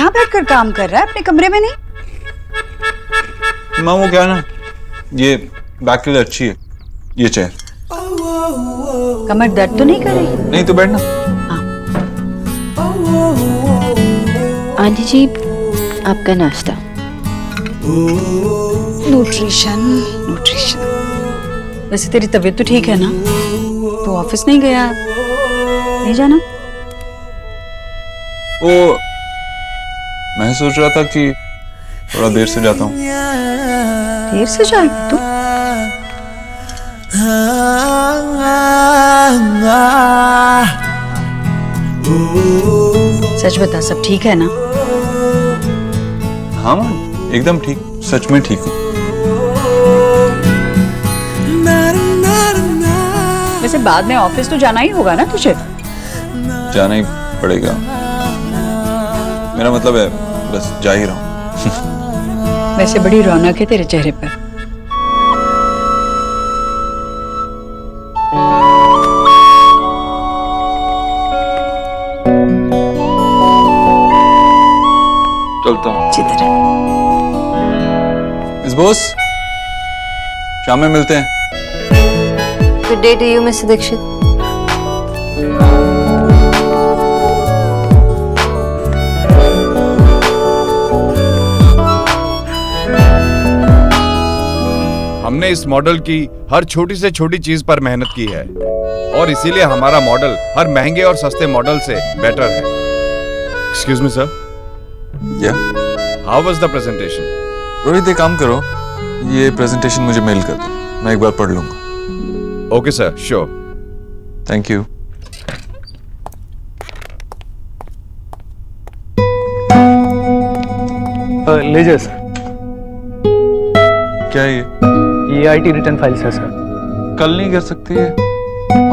यहाँ बैठकर काम कर रहा है, अपने कमरे में नहीं? माँ वो क्या है ना, ये बैक के लिए अच्छी है ये चेयर। कमर दर्द तो नहीं कर रही? नहीं तो बैठना। आंटी जी आपका नाश्ता। Nutrition nutrition. वैसे तेरी तबीयत तो ठीक है ना? तो ऑफिस नहीं गया? नहीं जाना? वो मैं सोच रहा था कि थोड़ा देर से जाता हूँ। देर से जाएगा तू? सच बता, सब ठीक है ना? हाँ माँ एकदम ठीक, सच में ठीक हूँ। वैसे बाद में ऑफिस तो जाना ही होगा ना तुझे? जाना ही पड़ेगा, मेरा मतलब है बस जा ही रहा हूँ। वैसे बड़ी रौनक है तेरे चेहरे पर। चलता हूँ। जिधर है। मिस बोस, शाम में मिलते हैं। Good day to you mister Dikshit. हमने इस मॉडल की हर छोटी से छोटी चीज पर मेहनत की है और इसीलिए हमारा मॉडल हर महंगे और सस्ते मॉडल से बेटर है। एक्सक्यूज मी सर, या how was the presentation? Rohit एक काम करो, ये प्रेजेंटेशन मुझे मेल कर दो, मैं एक बार पढ़ लूंगा। Okay sir, sure. Thank you. लीजिए सर, क्या है ये आईटी रिटर्न फाइल्स है सर। कल नहीं कर सकती है?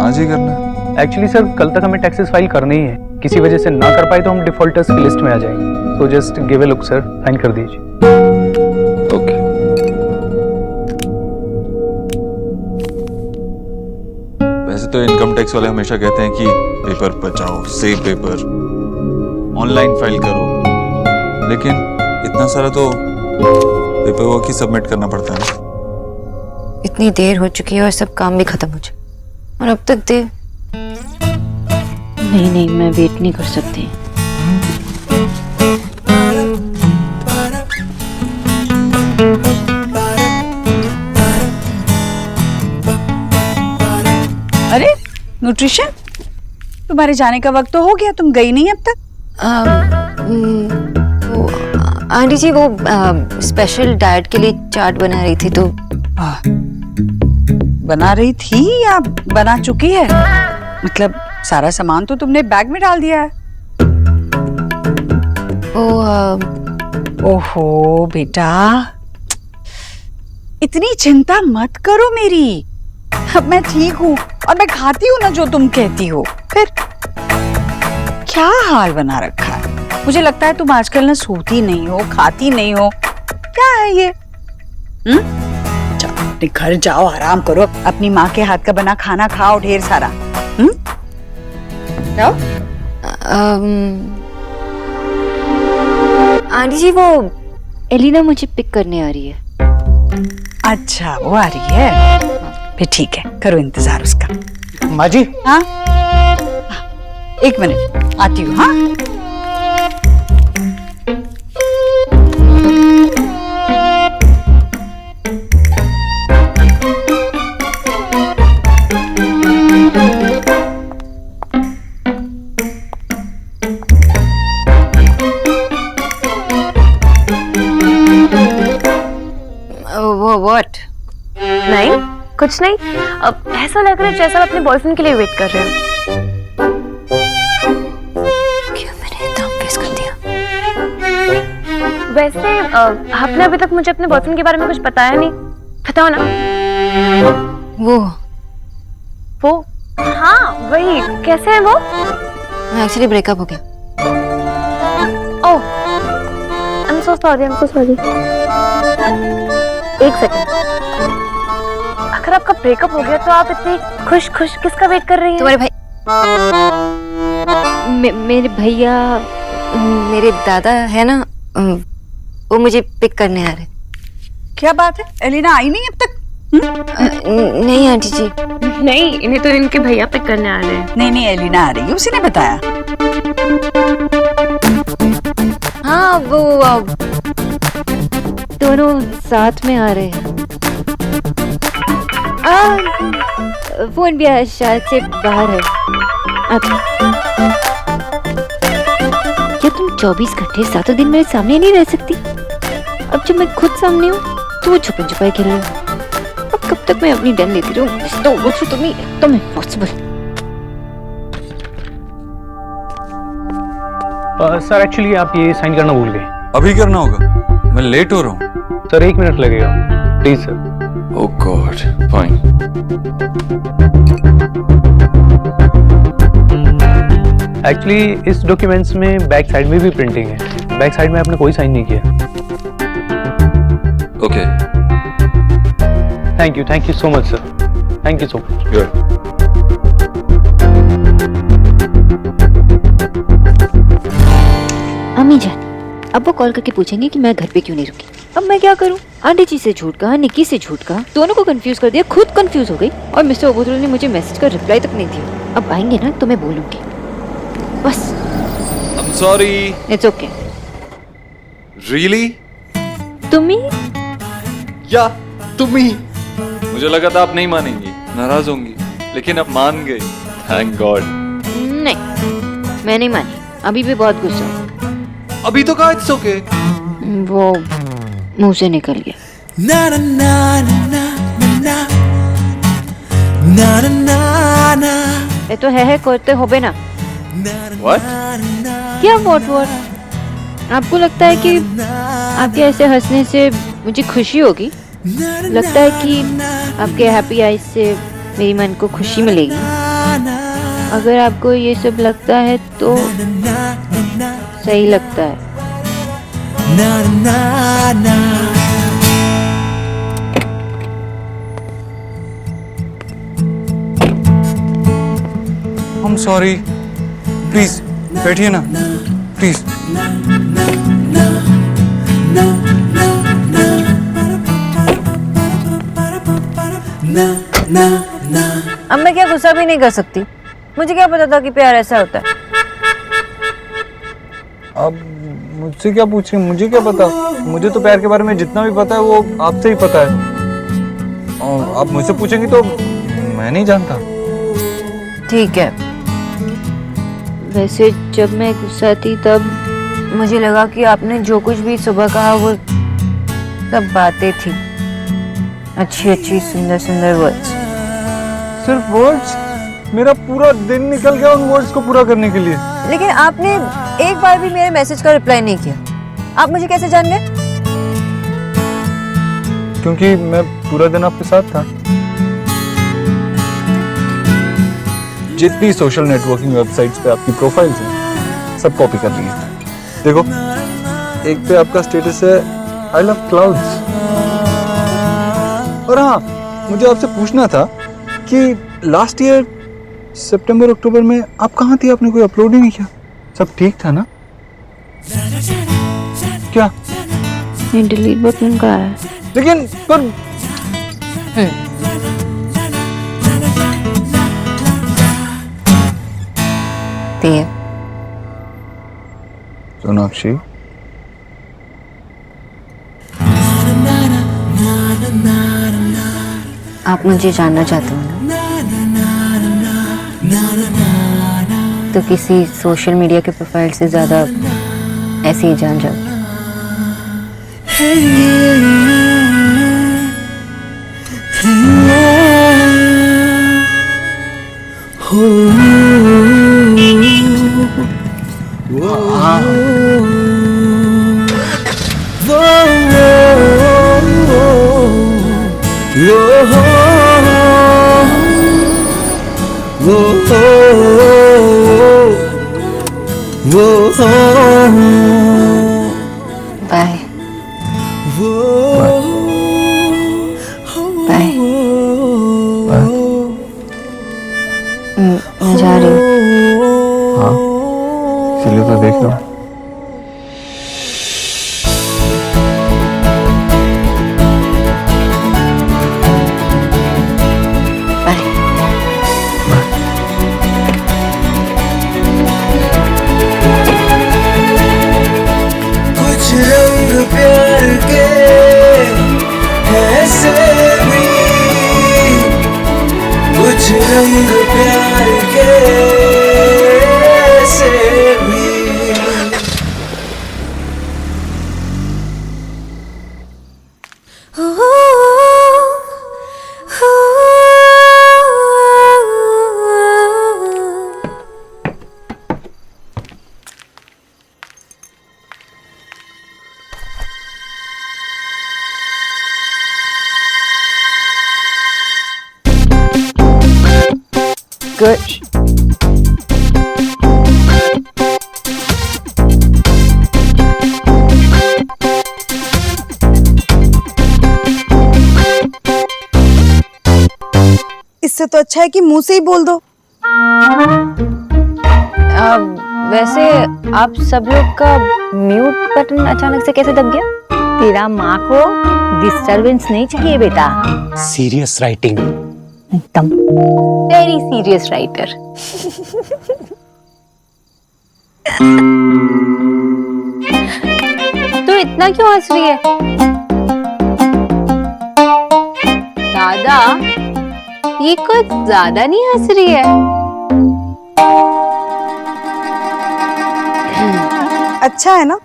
आज ही करना है। एक्चुअली सर कल तक हमें टैक्सेस फाइल करनी ही है, किसी वजह से ना कर पाए तो हम डिफॉल्टर्स की लिस्ट में आ जाएंगे। So just give a look sir, sign कर दीजिए। ओके। वैसे तो इनकम टैक्स वाले हमेशा कहते हैं कि पेपर बचाओ, सेव पेपर, ऑनलाइन फाइल करो, लेकिन इतना सारा तो पेपर वर्क ही सबमिट करना पड़ता है ना। इतनी देर हो चुकी है और सब काम भी खत्म हो चुका और अब तक देर। नहीं मैं वेट नहीं कर सकती। अरे न्यूट्रिशन, तुम्हारे जाने का वक्त तो हो गया, तुम गई नहीं अब तक? आंटी जी वो स्पेशल डाइट के लिए चाट बना रही थी तो। बना रही थी या बना चुकी है? मतलब सारा सामान तो तुमने बैग में डाल दिया है। ओहो बेटा, इतनी चिंता मत करो मेरी। अब मैं ठीक हूँ और मैं खाती हूँ ना जो तुम कहती हो। फिर क्या हाल बना रखा है? मुझे लगता है तुम आजकल ना सोती नहीं हो, खाती नहीं हो। क्या है ये? जाओ अपने घर जाओ, आराम करो, अपनी माँ के हाथ का बना खाना खाओ ढेर सारा। जाओ। आंटी जी वो एलिना मुझे पिक करने आ रही है। अच्छा वो आ रही है, फिर ठीक है, करो इंतजार उसका। माँ जी। हाँ एक मिनट आती हूँ। हाँ व्हाट? नहीं कुछ नहीं। अब ऐसा लग रहा है जैसा आप अपने बॉयफ्रेंड के लिए वेट कर रहे हो। क्यों मैंने इतना फेस कर दिया? वैसे आपने अभी तक मुझे अपने बॉयफ्रेंड के बारे में कुछ बताया नहीं, बताओ ना। वो हाँ वही, कैसे है वो? एक्चुअली ब्रेकअप हो गया। Oh I am so sorry, I am so sorry. एक सेकंड, अगर आपका ब्रेकअप हो गया तो आप इतनी खुश किसका वेट कर रही हैं? तुम्हारे भाई मेरे भैया मेरे दादा है ना, वो मुझे पिक करने आ रहे। क्या बात है, एलिना आई नहीं अब तक? नहीं आंटी जी। नहीं, इन्हें तो इनके भैया पिक करने आ रहे हैं। नहीं नहीं, एलिना आ रही है, उसी ने बताया। हाँ वो दोनों साथ में आ रहे हैं। फोन भी शायद से बाहर है। क्या तुम 24 घंटे 7 दिन मेरे सामने नहीं रह सकती? अब जब मैं खुद सामने हूँ तो वो छुपन छुपाई खेल रही हूँ। अब कब तक मैं अपनी डन लेती रहूँ? तो वो तुम एकदम इम्पॉसिबल। सर एक्चुअली आप ये साइन करना भूल गए। अभी करना होगा, मैं लेट हो रहा हूँ। सर 1 मिनट लगेगा, please sir. Oh God, fine. Actually इस डॉक्यूमेंट्स में बैक साइड में भी प्रिंटिंग है। बैक साइड में आपने कोई साइन नहीं किया। Okay, thank you so much sir, thank you so much. Good. अम्मी जान, अब वो कॉल करके पूछेंगे कि मैं घर पे क्यों नहीं रुकी। अब मैं क्या करूं? आंटी जी से झूठ कहा, निक्की से झूठ कहा, दोनों को कंफ्यूज कर दिया, खुद कंफ्यूज हो गई। और मिस्टर ओबोतुल ने मुझे मैसेज का रिप्लाई तक नहीं दिया। अब आएंगे ना तो मैं बोलूंगी, बस। I'm sorry. It's okay. Really? तुम ही? या तुम ही? मुझे लगा था आप नहीं मानेंगी, नाराज होंगी, लेकिन अब मान गई। Thank God. नहीं, मैं नहीं मानी, अभी भी बहुत गुस्सा हूं। अभी तो कहा इट्स ओके। वो मुंह से निकल गया। na na na na na na na na na ये तो है करते होबे ना। What? क्या वॉट? आपको लगता है कि आपके ऐसे हंसने से मुझे खुशी होगी? लगता है कि आपके हैप्पी आईज से मेरी मन को खुशी मिलेगी? अगर आपको ये सब लगता है तो सही लगता है। na na na I'm sorry. Please बैठिए ना, प्लीज। अब मैं क्या गुस्सा भी नहीं कर सकती? मुझे क्या पता था कि प्यार ऐसा होता है। अब मुझसे क्या पूछ रही हैं? मुझे क्या पता? मुझे तो प्यार के बारे में जितना भी पता है वो आपसे ही पता है। और आप मुझसे पूछेंगी तो मैं नहीं जानता। ठीक है। वैसे जब मैं गुस्सा थी तब मुझे लगा कि आपने जो कुछ भी सुबह कहा वो सब बातें थी, अच्छी सुंदर सुंदर वर्ड्स। सिर्फ वर्ड्स? मेरा पूरा दिन निकल गया उन वर्ड्स को पूरा करने के लिए। लेकिन आपने एक बार भी मेरे मैसेज का रिप्लाई नहीं किया। आप मुझे कैसे जान गए? क्योंकि मैं पूरा दिन आपके साथ था। जितनी सोशल नेटवर्किंग वेबसाइट्स पे आपकी प्रोफाइल्स हैं सब कॉपी कर ली है। देखो, एक पे आपका स्टेटस है आई लव क्लाउड्स। और हाँ, मुझे आपसे पूछना था कि लास्ट ईयर सितंबर अक्टूबर में आप कहाँ थी? आपने कोई अपलोड ही नहीं किया। सब ठीक था ना? क्या? ये डिलीट बटन का है। लेकिन पर सोनाक्षी, आप मुझे जानना चाहते हो ना? तो किसी सोशल मीडिया के प्रोफाइल से ज्यादा ऐसे ही जान जाओ। Bye bye. मैं जा रही हूँ। हाँ, इसीलिए तो देख लो रंग प्यार के से भी Good. इससे तो अच्छा है कि मुंह से ही बोल दो। वैसे आप सब लोग का म्यूट बटन अचानक से कैसे दब गया? तेरा माँ को डिस्टरबेंस नहीं चाहिए बेटा। सीरियस राइटिंग, एकदम वेरी सीरियस राइटर। तू इतना क्यों हंस रही है? दादा, ये कुछ ज्यादा नहीं हंस रही है? अच्छा है ना,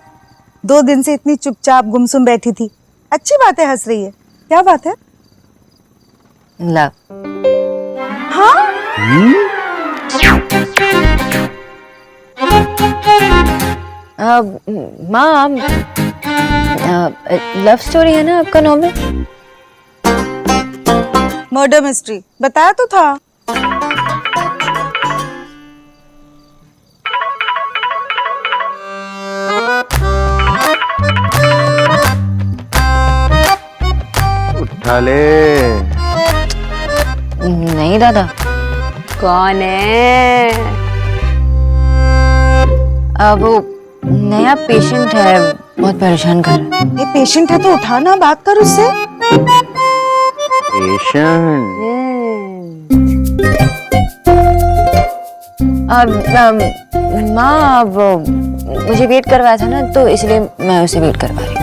2 दिन से इतनी चुपचाप गुमसुम बैठी थी। अच्छी बात है, हंस रही है। क्या बात है? लव। हाँ? माँ, लव स्टोरी है ना आपका नॉवेल? मर्डर मिस्ट्री बताया तो था। उठा ले। नहीं दादा। कौन है? वो नया पेशेंट है, बहुत परेशान कर रहा है। ये पेशेंट है तो उठाना, बात कर उससे। पेशेंट? माँ, वो मुझे वेट करवाया था ना, तो इसलिए मैं उसे वेट करवा रही हूँ।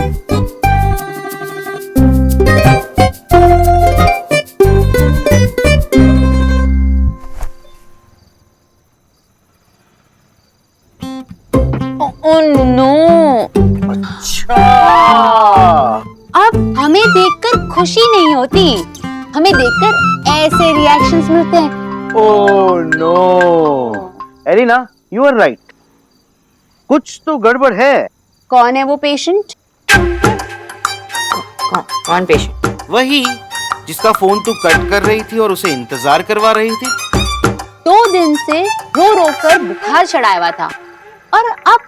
अब हमें देखकर खुशी नहीं होती, हमें देखकर ऐसे रिएक्शंस मिलते हैं। Oh no, Elina, you are right, कुछ तो गड़बड़ है। कौन है वो पेशेंट? कौन पेशेंट? वही जिसका फोन तू कट कर रही थी और उसे इंतजार करवा रही थी। 2 दिन से रो रो कर बुखार चढ़ाया हुआ था और अब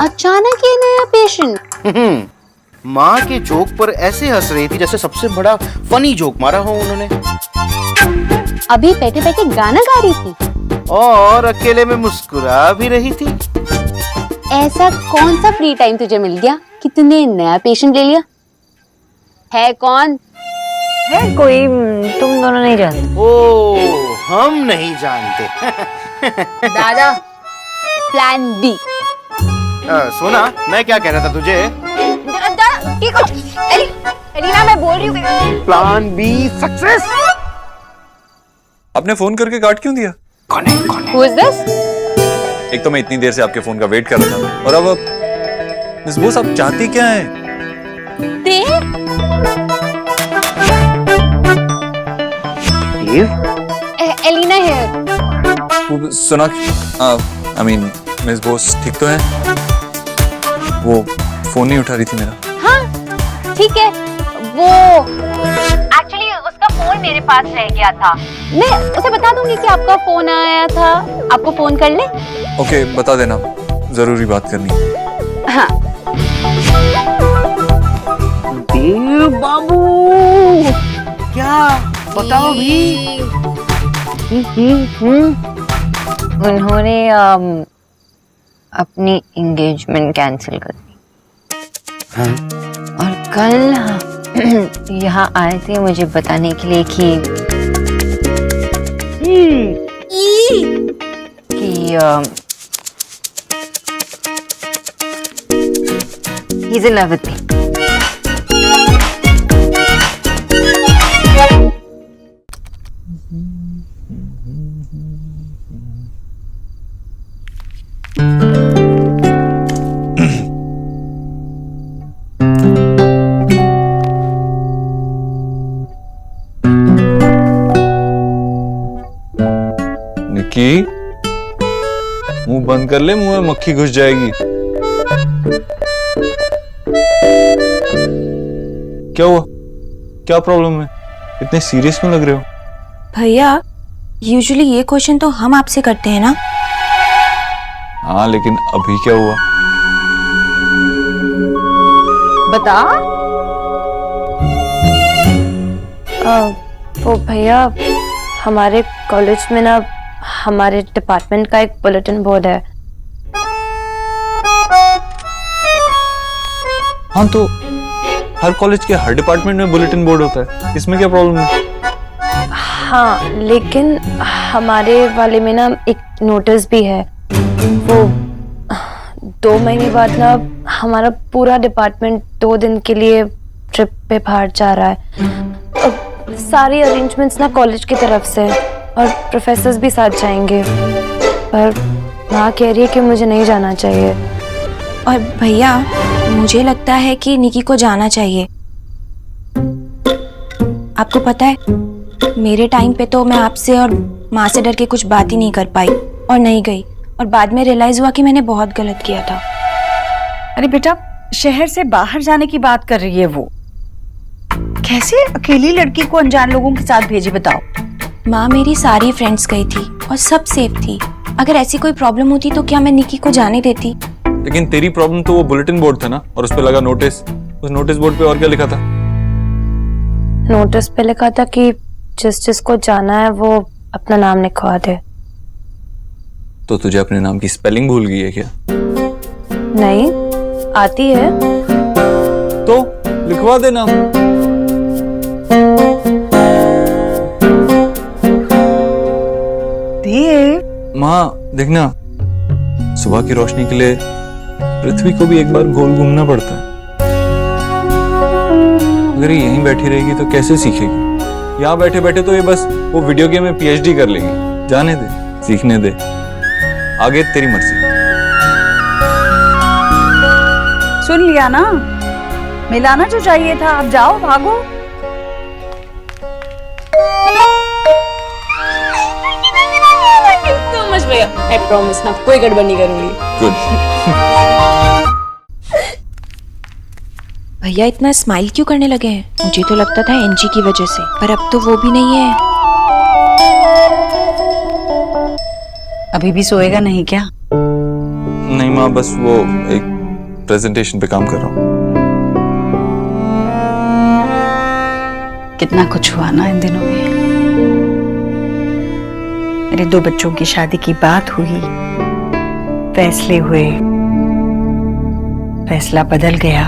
अचानक ये नया पेशेंट। माँ के जोक पर ऐसे हंस रही थी जैसे सबसे बड़ा फनी जोक मारा हो उन्होंने। अभी बैठे बैठे गाना गा रही थी और अकेले में मुस्कुरा भी रही थी। ऐसा कौन सा फ्री टाइम तुझे मिल गया कि तूने नया पेशेंट ले लिया? है कौन? है कोई, तुम दोनों नहीं जानते। ओ, हम नहीं जानते। दादा, प्लान बी। सोना, मैं क्या कह रहा था तुझे? एलिना, मैं बोल रही हूँ। Plan B success. आपने फोन करके काट क्यों दिया? Who is this? एक तो मैं इतनी देर से आपके फोन का वेट कर रहा था, और अब मिस बोस आप चाहती क्या हैं? एलिना है। सुना, आई मीन मिस बोस ठीक तो है? वो फोन नहीं उठा रही थी मेरा। हाँ, ठीक है। वो एक्चुअली उसका फोन मेरे पास रह गया था। मैं उसे बता दूंगी कि आपका फोन आया था, आपको फोन कर ले। ओके, बता देना, जरूरी बात करनी है। हाँ। देव बाबू, क्या बताओ भी? उन्होंने अपनी एंगेजमेंट कैंसिल कर दी। हाँ? और कल यहाँ आए थे मुझे बताने के लिए कि he's in love with me. निकी, मुंह बंद कर ले, मुंह में मक्खी घुस जाएगी। क्या हुआ? क्या प्रॉब्लम है? इतने सीरियस क्यों लग रहे हो? भैया यूजुअली ये क्वेश्चन तो हम आपसे करते हैं ना। हाँ, लेकिन अभी क्या हुआ? बता। वो भैया हमारे कॉलेज में ना हमारे डिपार्टमेंट का एक बुलेटिन बोर्ड है। हाँ, तो हर कॉलेज के हर डिपार्टमेंट में बुलेटिन बोर्ड होता है, इसमें क्या प्रॉब्लम है? हाँ, लेकिन हमारे वाले में ना एक नोटिस भी है। वो 2 महीने बाद ना हमारा पूरा डिपार्टमेंट 2 दिन के लिए ट्रिप पे बाहर जा रहा है। सारी अरेंजमेंट्स ना कॉलेज की तरफ से और प्रोफेसर्स भी साथ जाएंगे, पर माँ कह रही है कि मुझे नहीं जाना चाहिए। और भैया मुझे लगता है कि निकी को जाना चाहिए। आपको पता है मेरे टाइम पे तो मैं आपसे और माँ से डर के कुछ बात ही नहीं कर पाई और नहीं गई, और बाद में रियलाइज हुआ कि मैंने बहुत गलत किया था। अरे बेटा, शहर से बाहर जाने की बात कर रही है वो। कैसे अकेली लड़की को अनजान लोगों के साथ भेजे, बताओ। माँ मेरी सारी फ्रेंड्स गई थी और सब सेफ थी। अगर ऐसी कोई प्रॉब्लम होती तो क्या मैं निकी को जाने देती? लेकिन तेरी प्रॉब्लम तो वो बुलेटिन बोर्ड था ना, और उस पे लगा नोटिस। उस नोटिस बोर्ड पे और क्या लिखा था? नोटिस पे लिखा था कि जिसको जाना है वो अपना नाम लिखवा दे। तो तुझे अपने नाम की स्पेलिंग भूल गई है क्या? नहीं, आती है। तो लिखवा देना। माँ देखना, सुबह की रोशनी के लिए पृथ्वी को भी एक बार गोल घूमना पड़ता है। अगर ये यहीं बैठी रहेगी तो कैसे सीखेगी? यहाँ बैठे बैठे तो ये बस वो वीडियो गेम में PhD कर लेगी। जाने दे, सीखने दे, आगे तेरी मर्जी। सुन लिया ना, मिलाना जो चाहिए था। अब जाओ, भागो। I promise ना कोई गड़बड़ नहीं करूंगी। गुड। भैया इतना स्माइल क्यों करने लगे हैं? मुझे तो लगता था एनजी की वजह से, पर अब तो वो भी नहीं है। अभी भी सोएगा नहीं क्या? नहीं माँ, बस वो एक प्रेजेंटेशन पे काम कर रहा हूँ। कितना कुछ हुआ ना इन दिनों में। मेरे 2 बच्चों की शादी की बात हुई, फैसले हुए, फैसला बदल गया,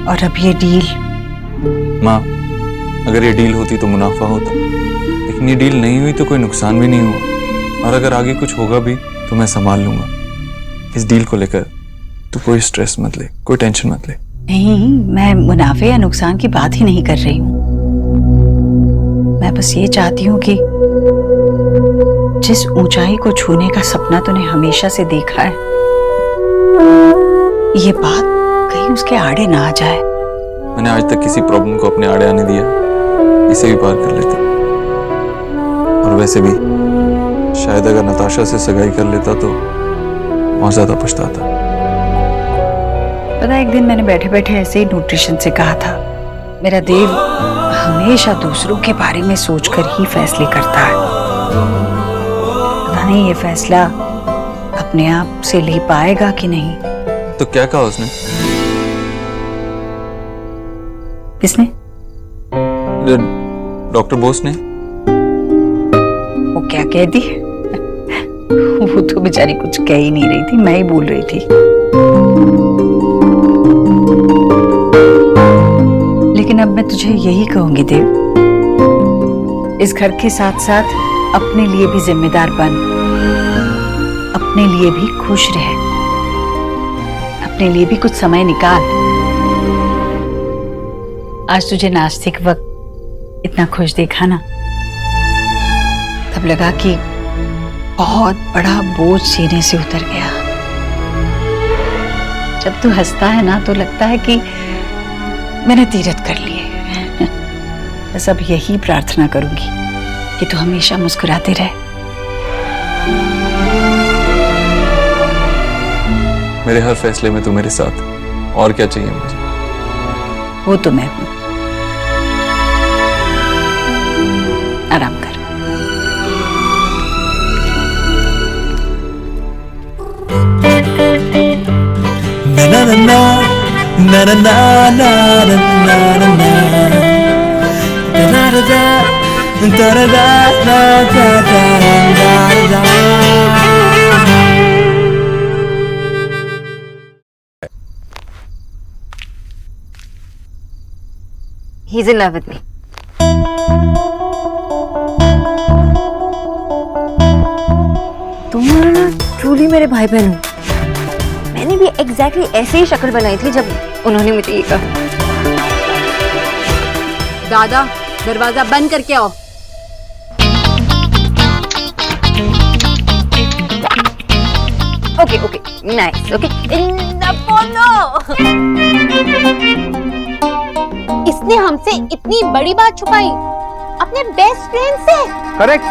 और अब ये डील। माँ, अगर ये डील होती तो मुनाफा होता, लेकिन ये डील नहीं हुई तो कोई नुकसान भी नहीं हुआ। और अगर आगे कुछ होगा भी तो मैं संभाल लूंगा। इस डील को लेकर तू कोई स्ट्रेस मत ले, कोई टेंशन मत ले। नहीं, मैं मुनाफे या नुकसान की बात ही नहीं कर रही हूँ। मैं बस ये चाहती हूँ कि जिस ऊंचाई को छूने का सपना तूने हमेशा से देखा है, ये बात कहीं उसके आड़े ना आ जाए। मैंने आज तक किसी प्रॉब्लम को अपने आड़े आने दिया, इसे भी पार कर लेता। और वैसे भी शायद अगर नताशा से सगाई कर लेता तो और ज्यादा पछताता। पता है, एक दिन मैंने बैठे बैठे ऐसे ही न्यूट्रिशन से कहा था, मेरा देव हमेशा दूसरों के बारे में सोचकर ही फैसले करता है। पता नहीं ये फैसला अपने आप से ले पाएगा कि नहीं। तो क्या कहा उसने? किसने? डॉक्टर बोस ने। वो क्या कह दी? वो तो बेचारी कुछ कह ही नहीं रही थी, मैं ही बोल रही थी। लेकिन अब मैं तुझे यही कहूंगी देव, इस घर के साथ साथ अपने लिए भी जिम्मेदार बन, अपने लिए भी खुश रह, अपने लिए भी कुछ समय निकाल। आज तुझे नाश्ते के वक्त इतना खुश देखा ना, तब लगा कि बहुत बड़ा बोझ सीने से उतर गया। जब तू हंसता है ना तो लगता है कि मैंने तीरथ कर लिए। बस अब यही प्रार्थना करूंगी कि तू हमेशा मुस्कुराते रहे। मेरे हर फैसले में तू मेरे साथ, और क्या चाहिए मुझे? वो तो मैं हूं। आराम कर। na na na na na na na na na na na da da da da da da da da da He's in love with me. तुम ट्रूली मेरे भाई बहन हो। मैंने भी एग्जैक्टली ऐसे ही शक्ल बनाई थी जब उन्होंने मुझे ये कहा। दादा दरवाजा बंद करके आओ। ओके ओके नाइस ओके इसने हमसे इतनी बड़ी बात छुपाई अपने बेस्ट फ्रेंड से। करेक्ट।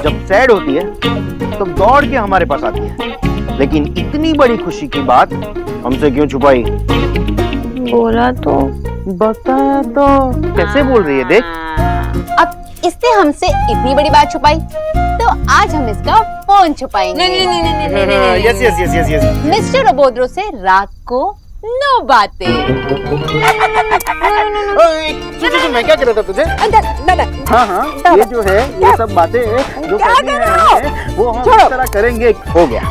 जब सैड होती है तो दौड़ के हमारे पास आती है, लेकिन इतनी बड़ी खुशी की बात हमसे क्यों छुपाई? बोला तो बताया तो। कैसे बोल रही है देख। अब इसने हमसे इतनी बड़ी बात छुपाई तो आज हम इसका फोन छुपाएंगे। Yes yes yes yes yes. Mister Rabindra से रात को 9 बातें। मैं क्या कर रहा था तुझे? हाँ हाँ ये जो है ये सब बातें जो करनी है वो हम इस तरह करेंगे। हो गया।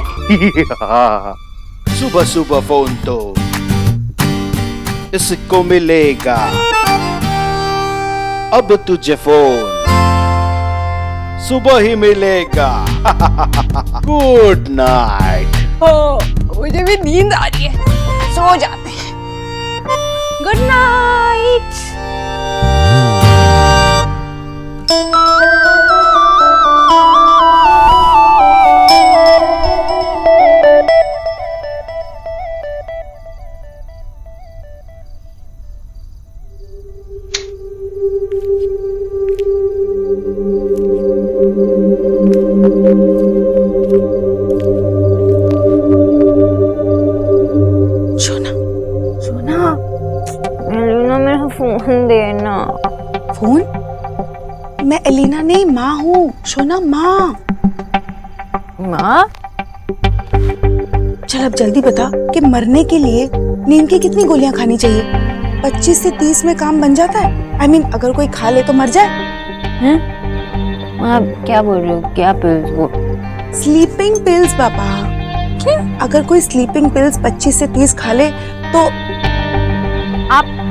सुबह सुबह फोन तो इसको मिलेगा। अब तुझे फोन सुबह ही मिलेगा। Good night. मुझे भी नींद आ रही है, सो जाते हैं। Good night. फोन देना। फोन? मैं एलिना नहीं, माँ हूँ। शोना माँ। माँ? चल अब जल्दी बता कि मरने के लिए नींद की कितनी गोलियां खानी चाहिए? 25 से 30 में काम बन जाता है। I mean, अगर कोई खा ले तो मर जाए। हैं? माँ क्या बोल रही हो? क्या पिल्स? वो स्लीपिंग पिल्स पापा। क्या? अगर कोई स्लीपिंग पिल्स 25 से 30 खा ले तो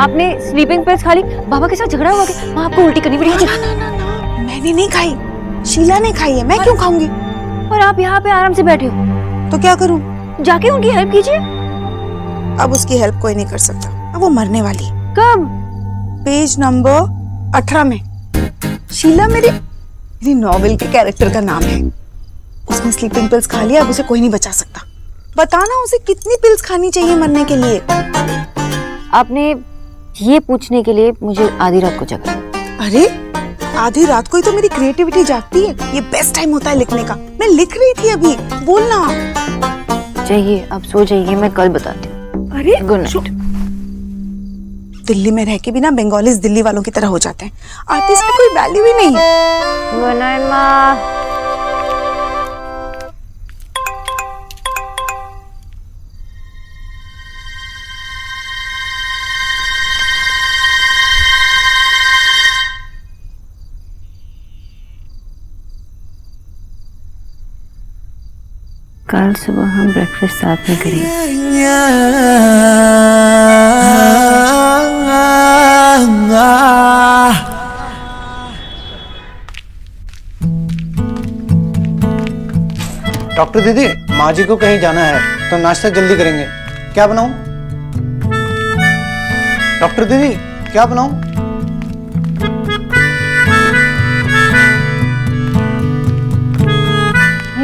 आपने स्लीपिंग पिल्स खा ली? बाबा के साथ झगड़ा हुआ क्या? माँ आपको उल्टी करनी पड़ेगी। ना, मैंने नहीं खाई, शीला ने खाई है। मैं क्यों खाऊंगी? और आप यहाँ पे आराम से बैठे हो तो क्या करूं? जाके उनकी हेल्प कीजिए। अब उसकी हेल्प कोई नहीं कर सकता। अब वो मरने वाली। कब? पेज नंबर 18 में। शीला मेरी नॉवेल के कैरेक्टर का नाम है। उसने स्लीपिंग पिल्स खा लिया, अब उसे कोई नहीं बचा सकता। बताना उसे कितनी पिल्स खानी चाहिए मरने के लिए? आपने ये पूछने के लिए मुझे आधी रात को जगा। अरे आधी रात को ही तो मेरी क्रिएटिविटी जागती है। ये बेस्ट टाइम होता है लिखने का। मैं लिख रही थी अभी। बोलना। चाहिए अब सो जाइए, मैं कल बताती हूँ। अरे गुड नाइट। दिल्ली में रह के भी ना बंगालीज दिल्ली वालों की तरह हो जाते हैं। आर्टिस्ट की कोई वैल्यू ही नहीं है। गुड नाइट माँ। कल सुबह हम ब्रेकफास्ट साथ में करेंगे। डॉक्टर दीदी, माँ जी को कहीं जाना है तो नाश्ता जल्दी करेंगे। क्या बनाऊं? डॉक्टर दीदी क्या बनाऊं?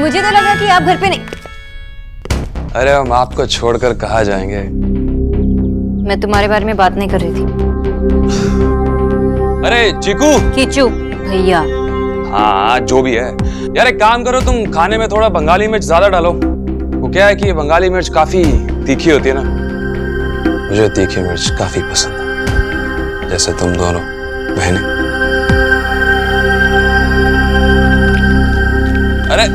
मुझे तो लगा कि आप घर पे नहीं। अरे हम आपको छोड़कर कहाँ जाएंगे? मैं तुम्हारे बारे में बात नहीं कर रही थी। अरे चीकू। कीचू भैया। हाँ जो भी है यार, एक काम करो तुम खाने में थोड़ा बंगाली मिर्च ज्यादा डालो। वो क्या है कि बंगाली मिर्च काफी तीखी होती है ना, मुझे तीखी मिर्च काफी पसंद है, जैसे तुम दोनों बहनें। अरे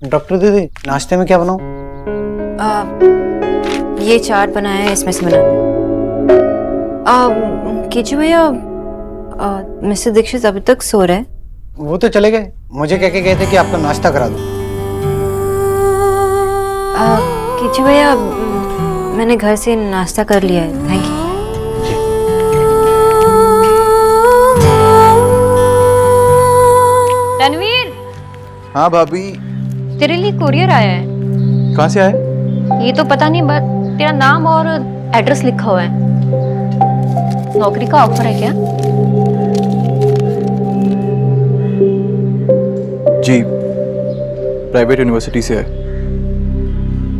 डॉक्टर दीदी, नाश्ते में क्या बनाऊं? ये चाट बनाया है, इसमें से बना। कीचू भैया, मिस्टर दीक्षित अभी तक सो रहे हैं? वो तो चले गए, मुझे कह के गए थे कि आपका नाश्ता करा दूं। कीचू भैया, मैंने घर से नाश्ता कर लिया है, थैंक यू। रणवीर। हाँ भाभी। तेरे लिए कोरियर आया है। कहाँ से आया? ये तो पता नहीं, बट तेरा नाम और एड्रेस लिखा हुआ है। नौकरी का ऑफर है क्या? जी, प्राइवेट यूनिवर्सिटी से है,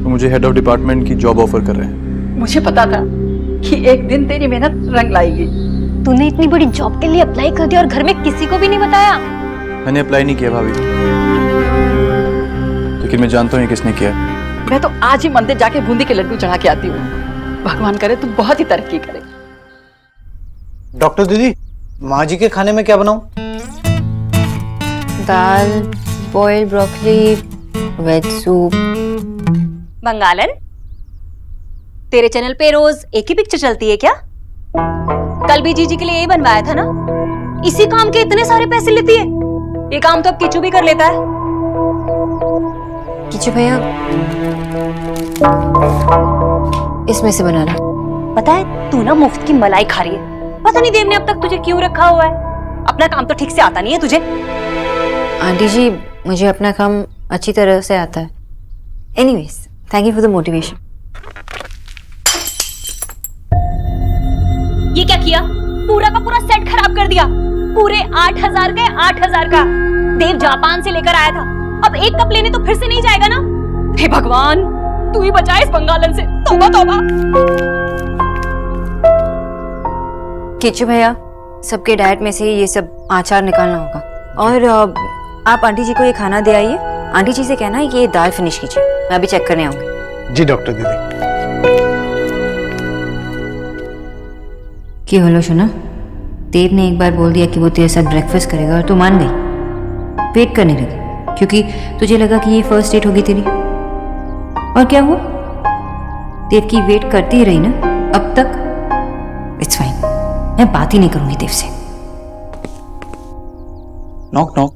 तो मुझे हेड ऑफ डिपार्टमेंट की जॉब ऑफर कर रहे हैं। मुझे पता था कि एक दिन तेरी मेहनत रंग लाएगी। तूने इतनी बड़ी जॉब के लिए अप्लाई कर दिया और घर में किसी को भी नहीं बताया? मैंने अप्लाई नहीं किया भाभी, लेकिन मैं जानता हूँ ये किसने किया है। मैं तो आज ही मंदिर जाके बूंदी के लड्डू चढ़ा के आती हूँ। भगवान करे तू बहुत ही तरक्की करे। डॉक्टर दीदी, माँ जी के खाने में क्या बनाऊं? दाल, बॉइल्ड ब्रोकली, वेज सूप। बंगालन, तेरे चैनल पे रोज एक ही पिक्चर चलती है क्या? कल भी जीजी के लिए यही बनवाया था ना? इसी काम के इतने सारे पैसे लेती है। ये काम तो अब किचू भी कर लेता है। कीचू भैया, इसमें से बना लो। पता है तू ना मुफ्त की मलाई खा रही है। पता नहीं देव ने अब तक तुझे क्यों रखा हुआ है। अपना काम तो ठीक से आता नहीं है तुझे। आंटी जी, मुझे अपना काम अच्छी तरह से आता है। Anyways, thank you for the motivation. ये क्या किया? पूरा का पूरा सेट खराब कर दिया। पूरे 8,000 के 8,000 का। देव जापान से लेकर आया था। अब एक कप लेने तो फिर से नहीं जाएगा ना? हे भगवान, तू ही बचा इस बंगालन से। तौबा तौबा। कीचू भैया, सबके डाइट में से ये सब आचार निकालना होगा। और आप आंटी जी को ये खाना दे आइए। आंटी जी से कहना है कि ये दाल फिनिश कीजिए, मैं अभी चेक करने आऊंगी। जी डॉक्टर दीदी। क्या हलो सुना? देव ने एक बार बोल दिया कि वो तेरे साथ ब्रेकफास्ट करेगा और तू मान गई। वेट करने लगी क्योंकि तुझे लगा कि ये फर्स्ट डेट होगी तेरी। और क्या हुआ? देव की वेट करती ही रही ना अब तक। इट्स फाइन, मैं बात ही नहीं करूंगी देव से। Knock knock.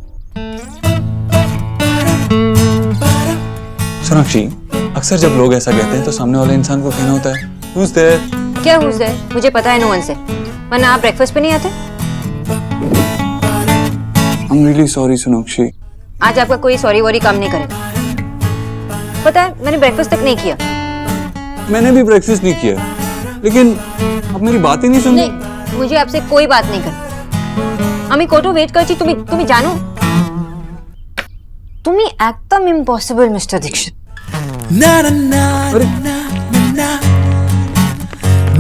सोनाक्षी, अक्सर जब लोग ऐसा कहते हैं तो सामने वाले इंसान को कहना होता है Who's there? क्या हुआ है? मुझे पता है नो वन से, वरना आप ब्रेकफास्ट पे नहीं आते। I'm really sorry Sonakshi. आज आपका कोई सॉरी वॉरी काम नहीं करेगा। पता है मैंने ब्रेकफास्ट तक नहीं किया। मैंने भी ब्रेकफास्ट नहीं किया, लेकिन अब मेरी बात ही नहीं सुन। नहीं, मुझे आपसे कोई बात नहीं करनी। আমি কত ওয়েট করছি তুমি জানো? তুমি একদম impossible mister Dikshit. Na na na na na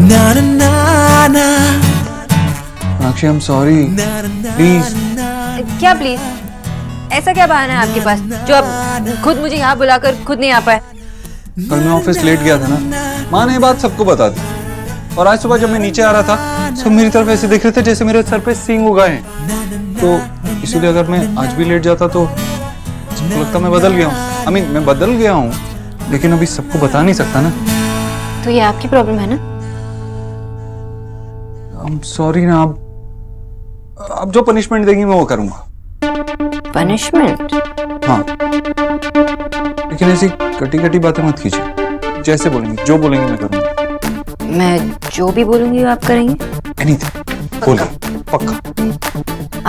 na na na na. Sonakshi, I'm sorry. Please. क्या प्लीज? ऐसा क्या बहाना है आपके पास जो आप खुद मुझे यहाँ बुलाकर खुद नहीं आ पाए? कल मैं ऑफिस लेट गया था ना, माँ ने ये बात सबको बता दी। और आज सुबह जब मैं नीचे आ रहा था, सब मेरी तरफ ऐसे देख रहे थे जैसे मेरे सर पे सींग उगाए हैं। तो इसीलिए अगर मैं आज भी लेट जाता तो सबको लगता मैं बदल गया हूँ। मैं बदल गया हूँ, लेकिन अभी सबको बता नहीं सकता ना। तो ये आपकी प्रॉब्लम है ना? I'm sorry ना। अब जो पनिशमेंट देगी मैं वो करूँगा। पनिशमेंट? हाँ, लेकिन ऐसी कटी कटी बातें मत कीजिए। जैसे बोलेंगे, जो बोलेंगे मैं करूँगा। मैं जो भी बोलूंगी वो आप करेंगे? एनीथिंग बोलिए, पक्का।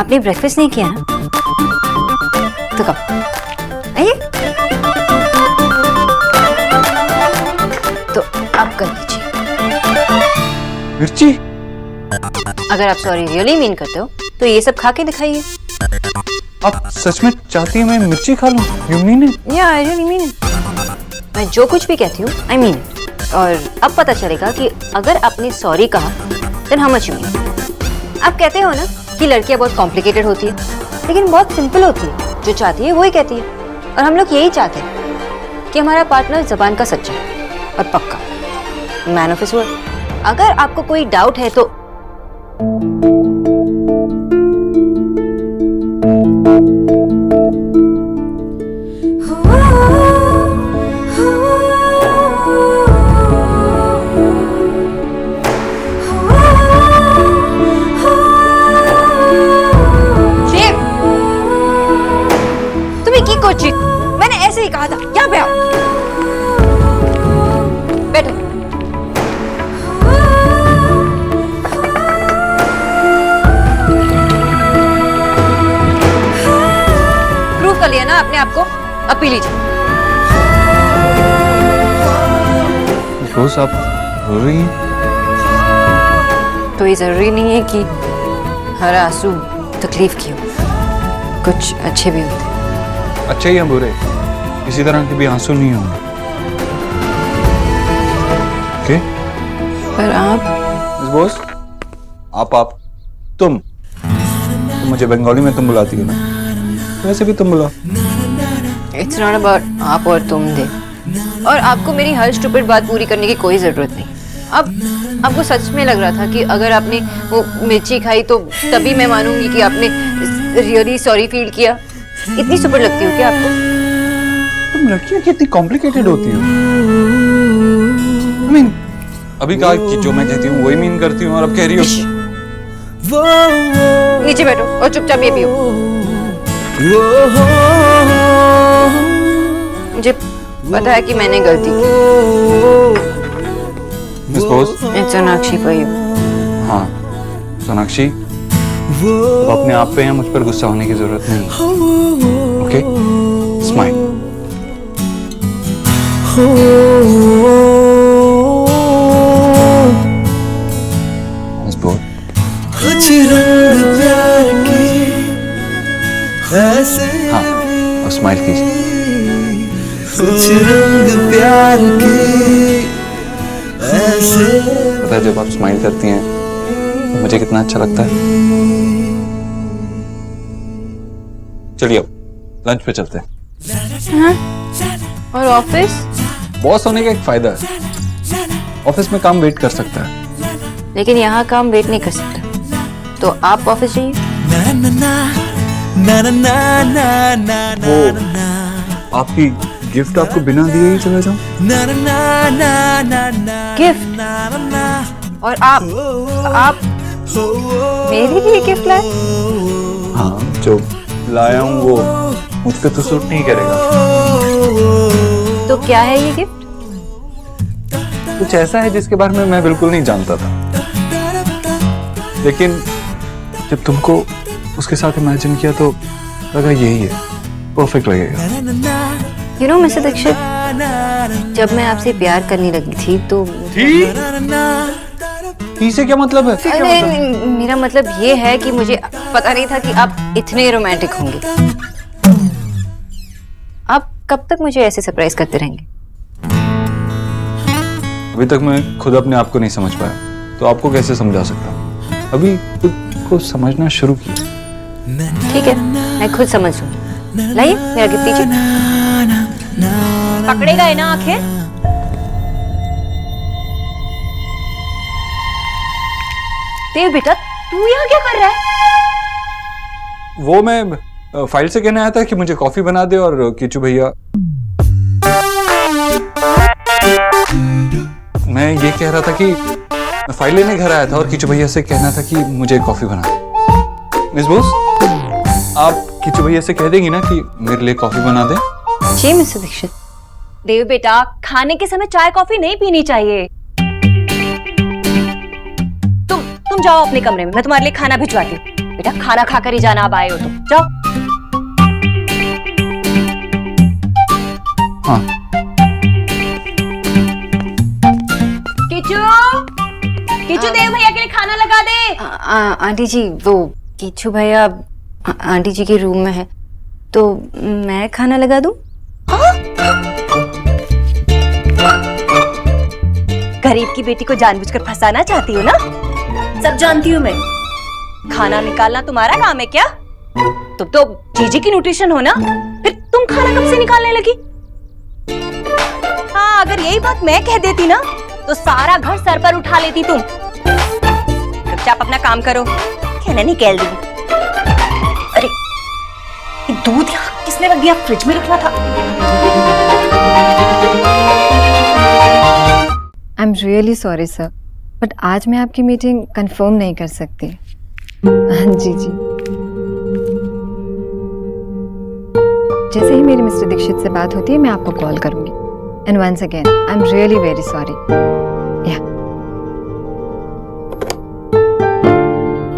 आपने ब्रेकफास्ट नहीं किया ना? तो कब आइए, तो आप कर लीजिए। मिर्ची? अगर आप सॉरी रियली मीन करते हो तो ये सब खा के दिखाइए। आप सच में चाहती हैं मैं मिर्ची खा लूं? You mean it? या आई रियली मीन इट। मैं जो कुछ भी कहती हूँ आई मीन इट। और अब पता चलेगा कि अगर आपने सॉरी कहा then how much you mean. आप कहते हो ना कि लड़कियां बहुत कॉम्प्लिकेटेड होती है, लेकिन बहुत सिंपल होती है। जो चाहती है वही कहती है। और हम लोग यही चाहते हैं कि हमारा पार्टनर जबान का सच्चा और पक्का, मैन ऑफ हिज वर्ड। अगर आपको कोई डाउट है तो मैंने ऐसे ही कहा था। यहाँ पे आओ, बैठो। प्रूव कर लिया ना आपने आपको, अब पी लीजिए। रोज आप रो रही हैं? तो ये जरूरी नहीं है कि हर आंसू तकलीफ की हो, कुछ अच्छे भी होते हैं। अच्छे या बुरे, किसी तरह के भी आंसू नहीं होंगे। ओके? पर आप मिस बॉस, आप तुम तो मुझे बंगाली में तुम बुलाती हो ना, वैसे भी तुम बुलाओ। इट्स नॉट अबाउट आप और तुम दे। और आपको मेरी हर स्टूपिड बात पूरी करने की कोई जरूरत नहीं। अब आपको सच में लग रहा था कि अगर आपने वो मिर्ची खाई तो तभी मैं मानूंगी कि आपने रियली सॉरी फील किया। इतनी सुपर लगती हो क्या आपको? तुम लड़कियां कितनी कॉम्प्लिकेटेड होती हो। I mean, अभी कहा कि जो मैं कहती हूँ वही मीन करती हूँ और अब कह रही हो। नीचे बैठो और चुपचाप ये पियो। मुझे पता है कि मैंने गलती की। Miss boss, it's Sonakshi for you. हाँ सोनाक्षी, अब अपने आप पे मुझ पर गुस्सा होने की जरूरत नहीं। ओके? स्माइल। मिस बॉस, हाँ और स्माइल कीजिए। पता है जब आप स्माइल करती हैं तो मुझे कितना अच्छा लगता है। चलिए अब लंच पे चलते हैं। हाँ? और ऑफिस? बॉस होने का एक फायदा है, ऑफिस में काम वेट कर सकता है। लेकिन यहाँ काम वेट नहीं कर सकता, तो आप ऑफिस जाइए। वो आपकी गिफ्ट आपको बिना दिए ही चला जाऊं? गिफ्ट? और आप मेरे लिए गिफ्ट लाए? हाँ, जो लाया हूँ वो मुझ पे तो सूट नहीं करेगा। तो क्या है ये गिफ्ट? कुछ ऐसा है जिसके बारे में मैं बिल्कुल नहीं जानता था, लेकिन जब तुमको उसके साथ इमेजिन किया तो लगा यही है, परफेक्ट लगेगा। यू नो मिस्टर दीक्षित, जब मैं आपसे प्यार करने लगी थी तो से क्या मतलब है? अरे मेरा मतलब ये है कि मुझे पता नहीं था कि आप इतने रोमांटिक होंगे। आप कब तक मुझे ऐसे सरप्राइज करते रहेंगे? अभी तक मैं खुद अपने आप को नहीं समझ पाया, तो आपको कैसे समझा सकता हूँ? अभी खुद को समझना शुरू किया। ठीक है, मैं खुद समझ लूंगी। लाइए मेरा गिफ्ट दीजिए। पकड़ेगा है ना आखिर? देव बेटा, तू यहाँ क्या कर रहा है? वो मैं फाइल से कहने आया था कि मुझे कॉफी बना दे, और किचू भैया मैं ये कह रहा था कि मैं फाइल लेने घर आया था और किचू भैया से कहना था कि मुझे कॉफी बना दे। मिस बोस, आप किचू भैया से कह देंगी ना कि मेरे लिए कॉफी बना दे? जी मिस्टर दीक्षित। देव बेटा, खाने के समय चाय कॉफी नहीं पीनी चाहिए। तुम जाओ अपने कमरे में, मैं तुम्हारे लिए खाना भिजवाती हूँ। बेटा खाना खाकर ही जाना, अब आए हो तुम, जाओ। हाँ। किचू, किचू देव भैया के लिए खाना लगा दे। आंटी जी वो किचू भैया आंटी जी के रूम में है, तो मैं खाना लगा दूं? गरीब की बेटी को जानबूझकर फंसाना चाहती हो ना? सब जानती हूँ मैं। खाना निकालना तुम्हारा काम है क्या? तुम तो जीजी की न्यूट्रिशन हो ना, फिर तुम खाना कब से निकालने लगी? हाँ, अगर यही बात मैं कह देती ना तो सारा घर सर पर उठा लेती तुम। चुपचाप अपना काम करो, कहना निकाल दी। अरे ये दूध यहाँ किसने रख दिया? फ्रिज में रखना था। आई am really sorry sir, but आज मैं आपकी मीटिंग कंफर्म नहीं कर सकती। जी जी, जैसे ही मेरी मिस्टर दीक्षित से बात होती है मैं आपको कॉल करूंगी। And once again I am really very sorry. या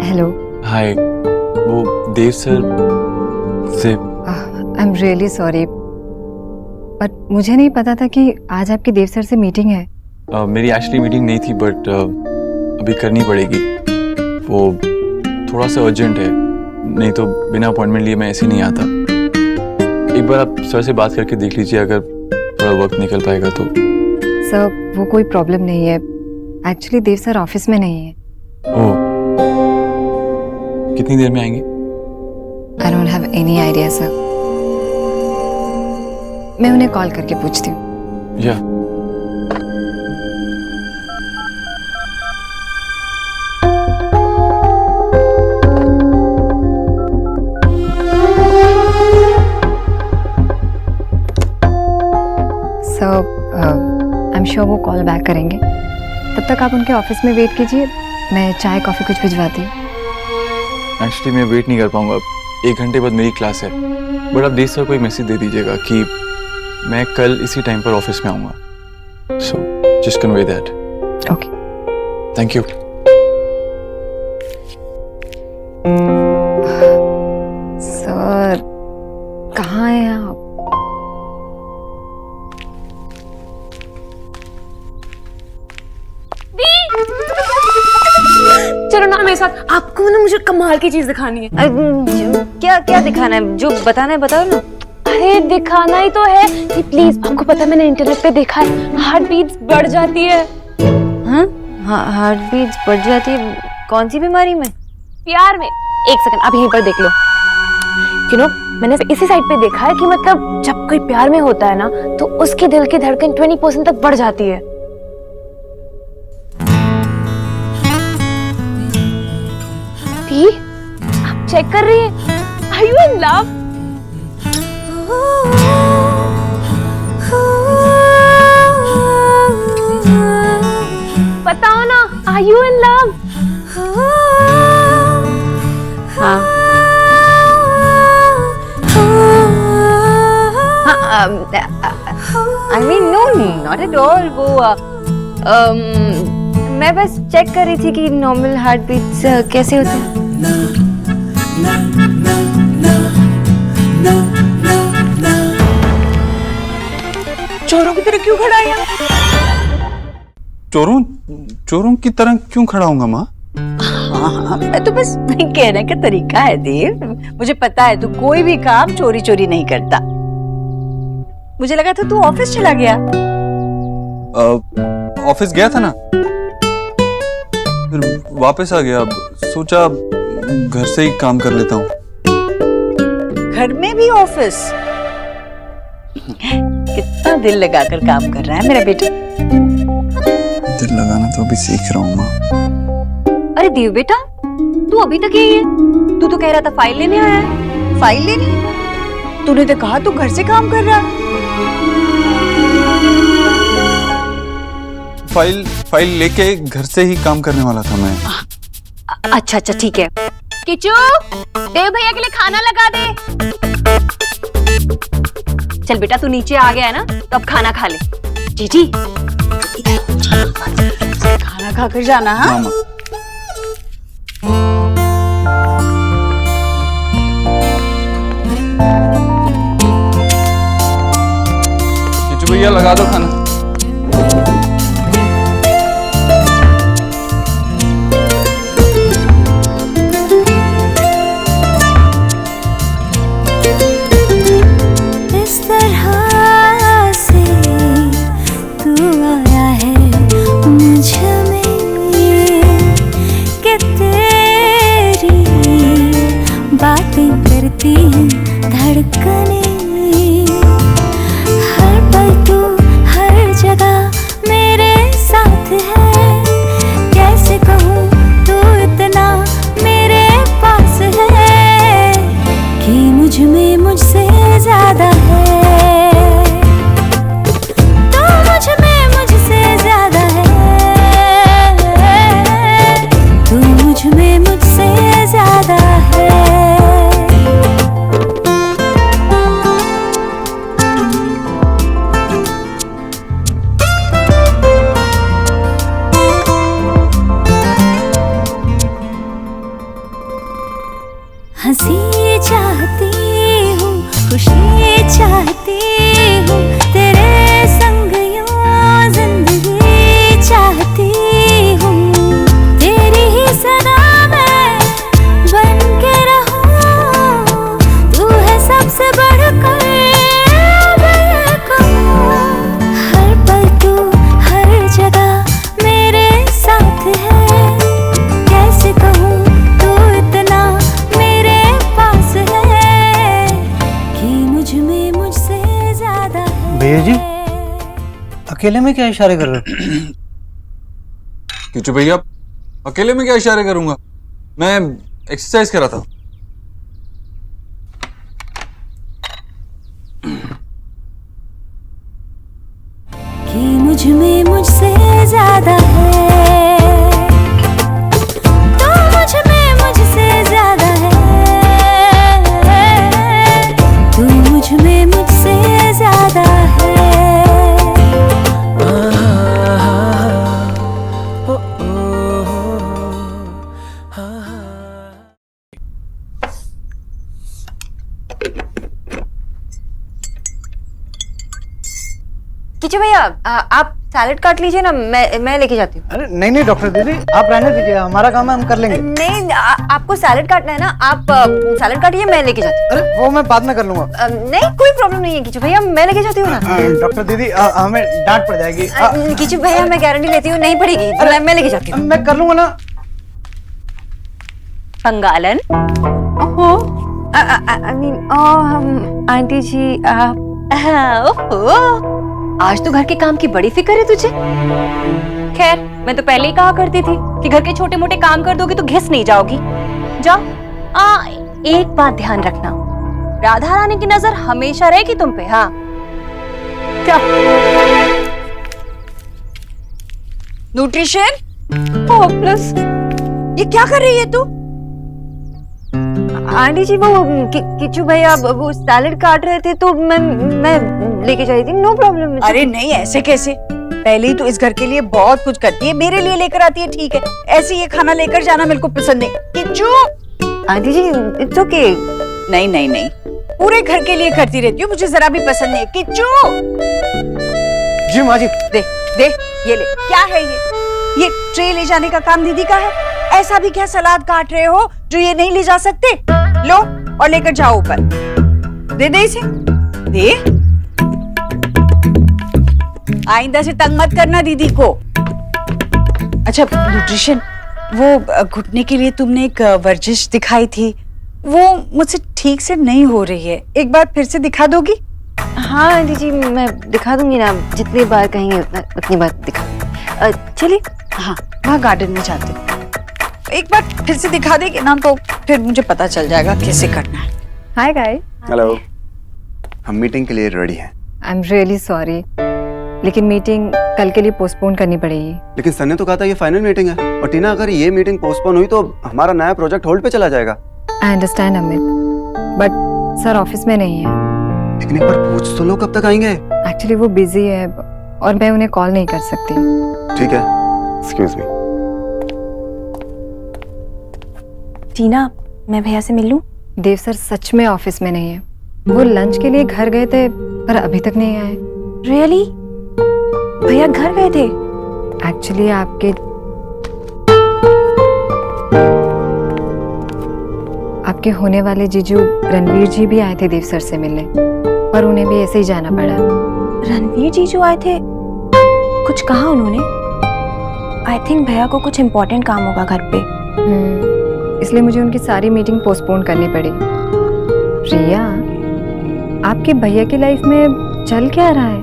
हेलो। हाय, वो देव सर से। I am really sorry, but मुझे नहीं पता था कि आज आपकी देव सर से मीटिंग है। मेरी एक्चुअली मीटिंग नहीं थी, बट अभी करनी पड़ेगी। वो थोड़ा सा अर्जेंट है, नहीं तो बिना अपॉइंटमेंट लिए मैं ऐसे नहीं आता। एक बार आप सर से बात करके देख लीजिए, अगर थोड़ा वक्त निकल पाएगा तो। सर वो कोई प्रॉब्लम नहीं है, एक्चुअली देव सर ऑफिस में नहीं है। ओह, कितनी देर में आएंगे? I don't have any idea sir, मैं उन्हें कॉल करके पूछती हूँ। या आई एम श्योर वो कॉल बैक करेंगे। तब तक आप उनके ऑफिस में वेट कीजिए, मैं चाय कॉफ़ी कुछ भिजवाती हूँ। एक्चुअली मैं वेट नहीं कर पाऊंगा, 1 घंटे बाद मेरी क्लास है। बट आप देव सर को एक मैसेज दे दीजिएगा कि मैं कल इसी टाइम पर ऑफिस में आऊंगा। So just convey that. Okay, thank you. Sir कहाँ हैं आप? चलो ना मेरे साथ, आपको ना मुझे कमाल की चीज दिखानी है। क्या क्या दिखाना है? जो बताना है बताओ ना। अरे दिखाना ही तो है कि प्लीज, आपको पता है मैंने इंटरनेट पे देखा है हार्ट बीट्स बढ़ जाती है। हाँ, हार्ट बीट्स बढ़ जाती है? कौन सी बीमारी में? प्यार में। एक सेकंड, आप यहीं पर देख लो। यू नो, मैंने इसी साइट पे देखा है कि मतलब जब कोई प्यार में होता है ना तो उसके दिल की धड़कन 20% तक बढ़ जाती है। आप चेक कर रही हैं? Are you in love? बताओ ना, Are you in love? हाँ। I mean no, not at all। वो मैं बस चेक कर रही थी कि नॉर्मल हार्ट बीट्स कैसे होते हैं। चोरों की तरह क्यों खड़ा है यहाँ? चोरों की तरह क्यों खड़ा हूँगा माँ? हाँ, मैं तो बस कहने का तरीका है देव। मुझे पता है तू कोई भी काम चोरी चोरी नहीं करता। मुझे लगा था तू ऑफिस चला गया। ऑफिस गया था ना, फिर वापस आ गया। अब सोचा घर से ही काम कर लेता हूँ। घर में भी ऑफिस? कितना दिल लगाकर काम कर रहा है मेरा बेटा। दिल लगाना तो अभी सीख रहा हूँ माँ। अरे देव बेटा, तू अभी तक यही है? तू तो कह रहा था फाइल लेने आया है। फाइल लेनी? तूने तो कहा तू घर से काम कर रहा है। फाइल लेके घर से ही काम करने वाला था मैं। अच्छा अच्छा ठीक है। किचू, देव भैया के लिए खाना लगा दे। चल बेटा, तू नीचे आ गया है ना, तो अब खाना खा ले। जीजी खाना खाकर जाना। हाँ माँ। किचू भैया लगा दो खाना। सी धड़कने, हर पल तू हर जगह मेरे साथ है, कैसे कहूँ तू इतना मेरे पास है कि मुझ में मुझसे ज्यादा है, तू मुझ में मुझसे ज्यादा है, तू मुझ में मुझसे ज्यादा है। हंसी चाहती हूँ, खुशी चाहती हूँ, तेरे संग यूं जिंदगी चाहती हूँ, तेरी ही सदा मैं बन के रहूं, तू है सबसे बढ़कर अब ये कहूं, हर पल तू हर जगह मेरे साथ है, कैसे कहूँ तू इतना मेरे पास है कि मुझ में मुझसे ज्यादा है। भैया जी अकेले में क्या इशारे कर रहे हो? किचू भैया अकेले में क्या इशारे करूंगा, मैं एक्सरसाइज कर रहा था। कि मुझ में मुझसे ज्यादा है, तू मुझ में मुझसे ज्यादा है, तू मुझ में मुझसे ज्यादा है। किचू भैया आप सैलेड काट लीजिए ना, मैं लेके जाती हूँ। अरे नहीं नहीं डॉक्टर दीदी आप रहने दीजिए, हमारा काम है हम कर लेंगे। नहीं आपको सैलेड काटना है ना, आप सैलेड काटिए, मैं लेके जाती हूँ। अरे वो मैं बाद में कर लूंगा। नहीं कोई प्रॉब्लम नहीं है किचू भैया, मैं लेके जाती हूँ ना। डॉक्टर दीदी हमें डांट पड़ जाएगी। किचू भैया मैं गारंटी लेती हूँ, नहीं पड़ेगी, मैं लेके जाती हूँ। मैं कर लूंगा ना। पंगालन आई मीन आंटी जी ओहो, आज तो घर के काम की बड़ी फिक्र है तुझे। खैर मैं तो पहले ही कहा करती थी कि घर के छोटे मोटे काम कर दोगी तो घिस नहीं जाओगी। जाओ एक बात ध्यान रखना, राधा रानी की नजर हमेशा रहेगी तुम पे। हाँ क्या न्यूट्रिशन प्लस ये क्या कर रही है तू? आंटी जी वो किचू भैया वो सैलेड काट रहे थे तो मैं लेके जा रही थी, नो प्रॉब्लम। अरे नहीं ऐसे कैसे, पहले ही तो इस घर के लिए बहुत कुछ करती है, मेरे लिए लेकर आती है ठीक है, ऐसे ये खाना लेकर जाना मेरे को पसंद नहीं। Kichu aunty ji it's okay. नहीं नहीं नहीं, पूरे घर के लिए करती रहती हूँ, मुझे जरा भी पसंद नहीं। किच्चू जी माँ जी। दे दे ये ले, क्या है ये ट्रे ले जाने का काम दीदी का है। ऐसा भी क्या सलाद काट रहे हो जो ये नहीं ले जा सकते? लो और लेकर जाओ ऊपर, दे दे इसे दे। आइंदा से तंग मत करना दीदी को। अच्छा न्यूट्रिशन, वो घुटने के लिए तुमने एक वर्जिश दिखाई थी, वो मुझसे ठीक से नहीं हो रही है, एक बार फिर से दिखा दोगी? हाँ आंटी जी मैं दिखा दूंगी ना, जितनी बार कहेंगे उतनी बार दिखा। चलिए हाँ वहाँ गार्डन में जाते हैं, एक बार फिर से दिखा देगी ना तो फिर मुझे पता चल जाएगा कैसे करना है। Hi guys. हेलो, हम मीटिंग के लिए रेडी हैं। आई एम रियली सॉरी, लेकिन मीटिंग कल के लिए पोस्टपोन करनी पड़ेगी। लेकिन सर ने तो कहा था ये फाइनल मीटिंग है, और टीना अगर ये मीटिंग पोस्टपोन हुई तो हमारा नया प्रोजेक्ट होल्ड पे चला जाएगा। I understand Amit, but sir office में नहीं है। लेकिन एक बार पूछ तो लो कब तक आएंगे। एक्चुअली वो बिजी है और मैं उन्हें कॉल नहीं कर सकती। ठीक है, एक्सक्यूज मी। टीना मैं भैया से मिल लूं? देव सर सच में ऑफिस में नहीं है, वो लंच के लिए घर गए थे पर अभी तक नहीं आए। रियली? भैया घर गए थे? एक्चुअली आपके होने वाले जीजू रणवीर जी भी आए थे देव सर से मिलने, पर उन्हें भी ऐसे ही जाना पड़ा। रणवीर जीजू आए थे? कुछ कहा उन्होंने? आई थिंक भैया को कुछ इम्पोर्टेंट काम होगा घर पे। इसलिए मुझे उनकी सारी मीटिंग पोस्टपोन करनी पड़ी। प्रिया, आपके भैया की लाइफ में चल क्या रहा है?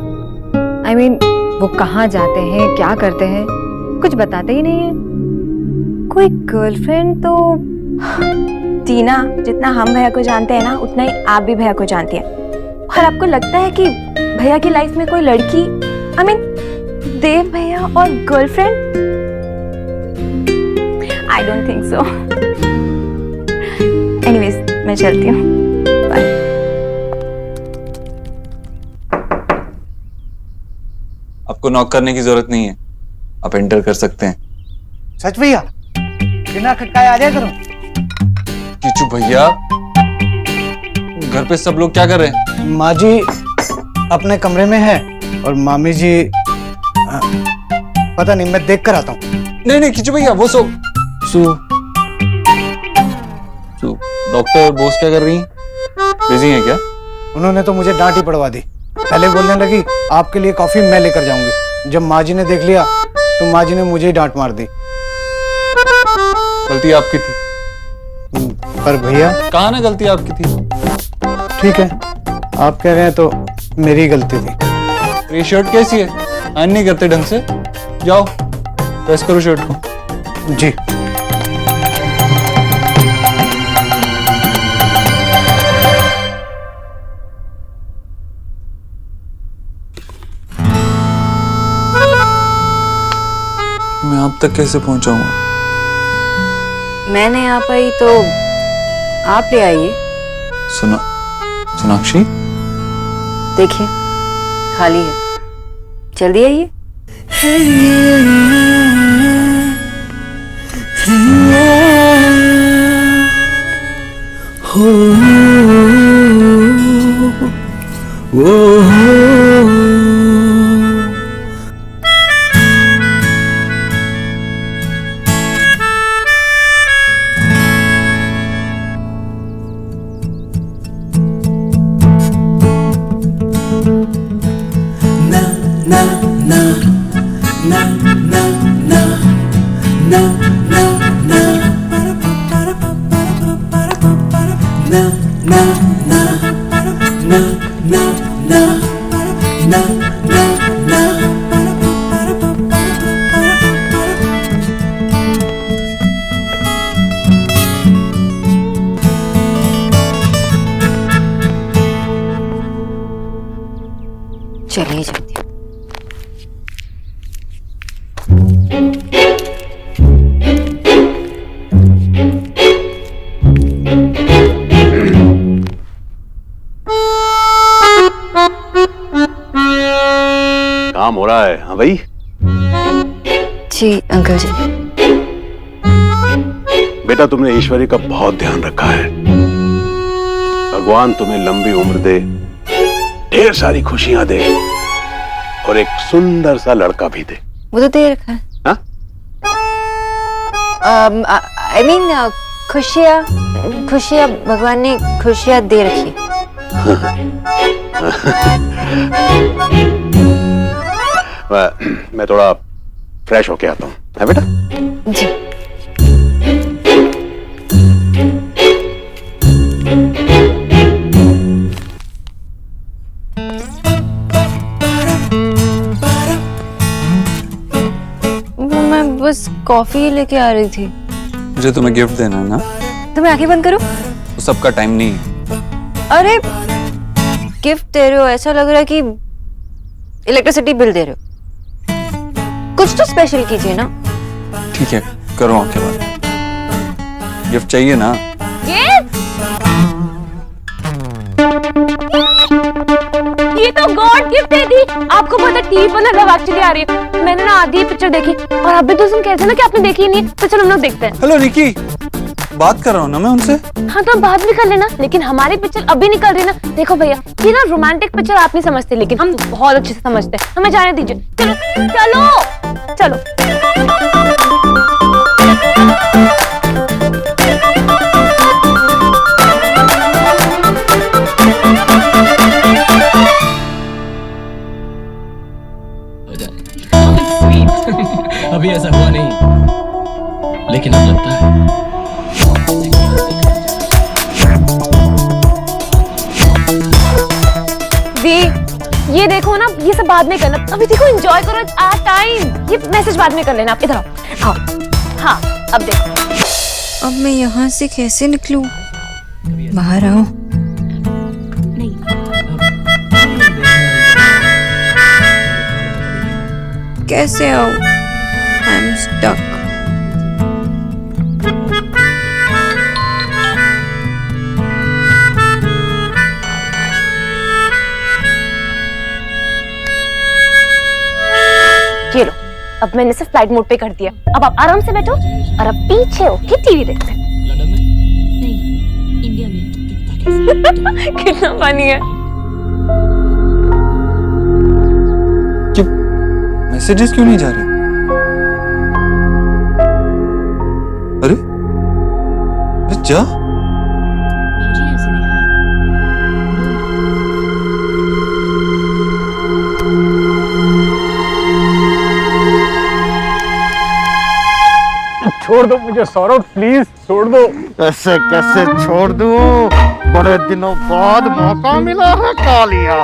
I mean, वो कहाँ जाते हैं, क्या करते हैं, कुछ बताते ही नहीं है। कोई गर्लफ्रेंड तो टीना, जितना हम भैया को जानते हैं ना, उतना ही आप भी भैया को जानती हैं। और आपको लगता है कि भैया की लाइफ में कोई लड़की, I mean, देव भैया और girlfriend? I don't think so. Anyways, मैं चलती हूँ। बाय। आपको नॉक करने की जरूरत नहीं है, आप एंटर कर सकते हैं। सच भैया, बिना खटकाए आ जाया करो। कीचू भैया, घर पे सब लोग क्या कर रहे हैं? माँ जी अपने कमरे में है और मामी जी पता नहीं, मैं देख कर आता हूँ। नहीं नहीं कीचू भैया, वो सो डॉक्टर बोस क्या कर रही हैं? बिजी हैं क्या? उन्होंने तो मुझे डांट ही पड़वा दी। पहले बोलने लगी आपके लिए कॉफी मैं लेकर जाऊंगी। जब माँ जी ने देख लिया तो माँ जी ने मुझे ही डांट मार दी। गलती आपकी थी। पर भैया, कहा ना गलती आपकी थी। ठीक है, आप कह रहे हैं तो मेरी गलती थी। ये शर्ट कैसी है? आयरन नहीं करते ढंग से। जाओ प्रेस करो शर्ट को। जी। मैं आप तक कैसे पहुंचाऊंगा? मैं नहीं आ पाई तो आप ले आइए। सोनाक्षी, देखिए खाली है, जल्दी आइए। चलिए जाती हूँ। काम हो रहा है? हाँ भाई। जी अंकल जी। बेटा, तुमने ईश्वरी का बहुत ध्यान रखा है। भगवान तुम्हें लंबी उम्र दे, ढेर सारी खुशियां दे और एक सुंदर सा लड़का भी दे। वो तो दे रखा है। हाँ? I mean, खुशियाँ भगवान ने खुशियाँ दे रखी। मैं थोड़ा फ्रेश होके आता हूँ, है बेटा? जी। मैं बस कॉफी लेके आ रही थी। मुझे तुम्हें गिफ्ट देना है ना? तुम्हें आंखें बंद करो। वो सबका टाइम नहीं है। अरे गिफ्ट दे रहे हो, ऐसा लग रहा है कि इलेक्ट्रिसिटी बिल दे रहे हो। कुछ तो स्पेशल कीजिए ना। ठीक है, करो आंखें बंद। गिफ्ट चाहिए ना? ये तो गॉड गिफ्ट है दी। आपको पता टीवी पर ना लव एक्चुअली आ रही है। मैंने ना आधी पिक्चर देखी और अभी तो तुम कहते ना कि आपने देखी ही नहीं, तो चलो हम लोग देखते हैं। हेलो निकी, बात कर रहा हूँ ना मैं उनसे। हाँ तो बात भी कर लेना, लेकिन हमारी पिक्चर अभी निकल रही है ना। देखो भैया, ये ना रोमांटिक पिक्चर आप नहीं समझते, लेकिन हम बहुत अच्छे से समझते हैं। हमें जाने दीजिए। चलो चलो चलो। अभी ऐसा हुआ नहीं, लेकिन अब लगता है। बाद में करना, अभी देखो एंजॉय करो टाइम। ये मैसेज बाद में कर लेना, आप इधर आओ। हाँ अब देखो। अब मैं यहाँ से कैसे निकलूं? बाहर आओ। कैसे आओ? I am stuck. ये लो, अब मैंने सिर्फ फ्लाइट मोड पे कर दिया। अब आप आराम से बैठो और अब पीछे हो के टीवी देखते हैं। कितना फनी है। क्यों मैसेजेस क्यों नहीं जा रहे? अरे अरे जा। छोड़ दो मुझे सौरभ, प्लीज छोड़ दो। कैसे कैसे छोड़ दूं? बड़े दिनों बाद मौका मिला है कालिया।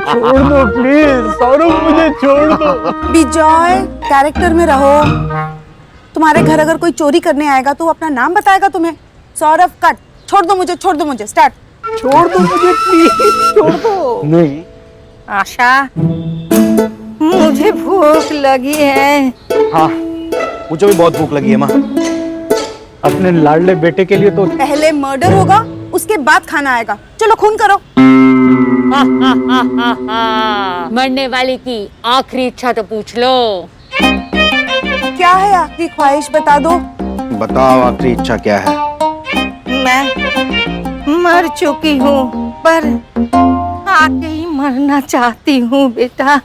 छोड़ दो प्लीज सौरभ, मुझे छोड़ दो। विजय, कैरेक्टर में रहो। तुम्हारे घर अगर कोई चोरी करने आएगा तो वो अपना नाम बताएगा तुम्हें। सौरभ कट, छोड़ दो मुझे, छोड़ दो मुझे, स्टार्ट। छोड़ दो मुझे प्लीज, छोड़ दो। नहीं आशा, मुझे भूख लगी है। हाँ मुझे भी बहुत भूख लगी है माँ। अपने लाडले बेटे के लिए तो पहले मर्डर होगा, उसके बाद खाना आएगा। चलो खून करो। मरने वाली की आखिरी इच्छा तो पूछ लो। क्या है आखिरी ख्वाहिश, बता दो। बताओ आखिरी इच्छा क्या है? मैं मर चुकी हूँ पर आके ही मरना चाहती हूँ बेटा।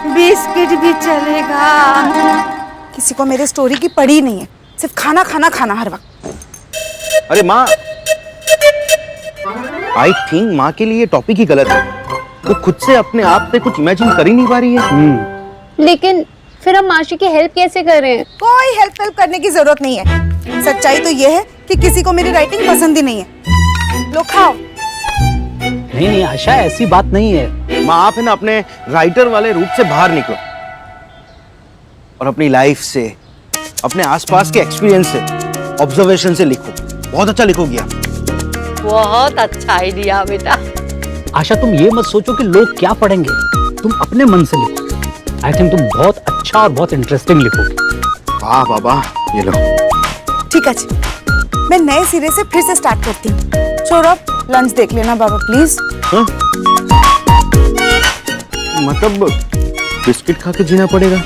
बिस्किट भी चलेगा। किसी को मेरे स्टोरी की पड़ी नहीं है, सिर्फ खाना खाना खाना हर वक्त। अरे माँ, आई थिंक माँ के लिए टॉपिक ही गलत है। वो खुद से अपने आप से कुछ इमेजिन कर ही नहीं पा रही है। लेकिन फिर हम माशी की हेल्प कैसे करें? कोई हेल्प करने की जरूरत नहीं है। सच्चाई तो ये है कि किसी को मेरी राइटिंग पसंद ही नहीं है। लो खाओ। नहीं नहीं आशा, ऐसी बात नहीं है। माँ आप है ना अपने राइटर वाले रूप से बाहर निकलो और अपनी लाइफ से, अपने आसपास के एक्सपीरियंस से, ऑब्जर्वेशन से लिखो। बहुत अच्छा लिखोगी आप। बहुत अच्छा आइडिया बेटा। आशा तुम ये मत सोचो कि लोग क्या पढ़ेंगे, तुम अपने मन से लिखो। आई थिंक तुम बहुत अच्छा और बहुत इंटरेस्टिंग लिखोगे। वाह बाबा, ये लो। ठीक है जी, मैं नए सिरे से फिर से स्टार्ट करती हूँ। सौरभ, लंच देख लेना बाबा प्लीज। हाँ? मतलब बिस्किट खा के जीना पड़ेगा?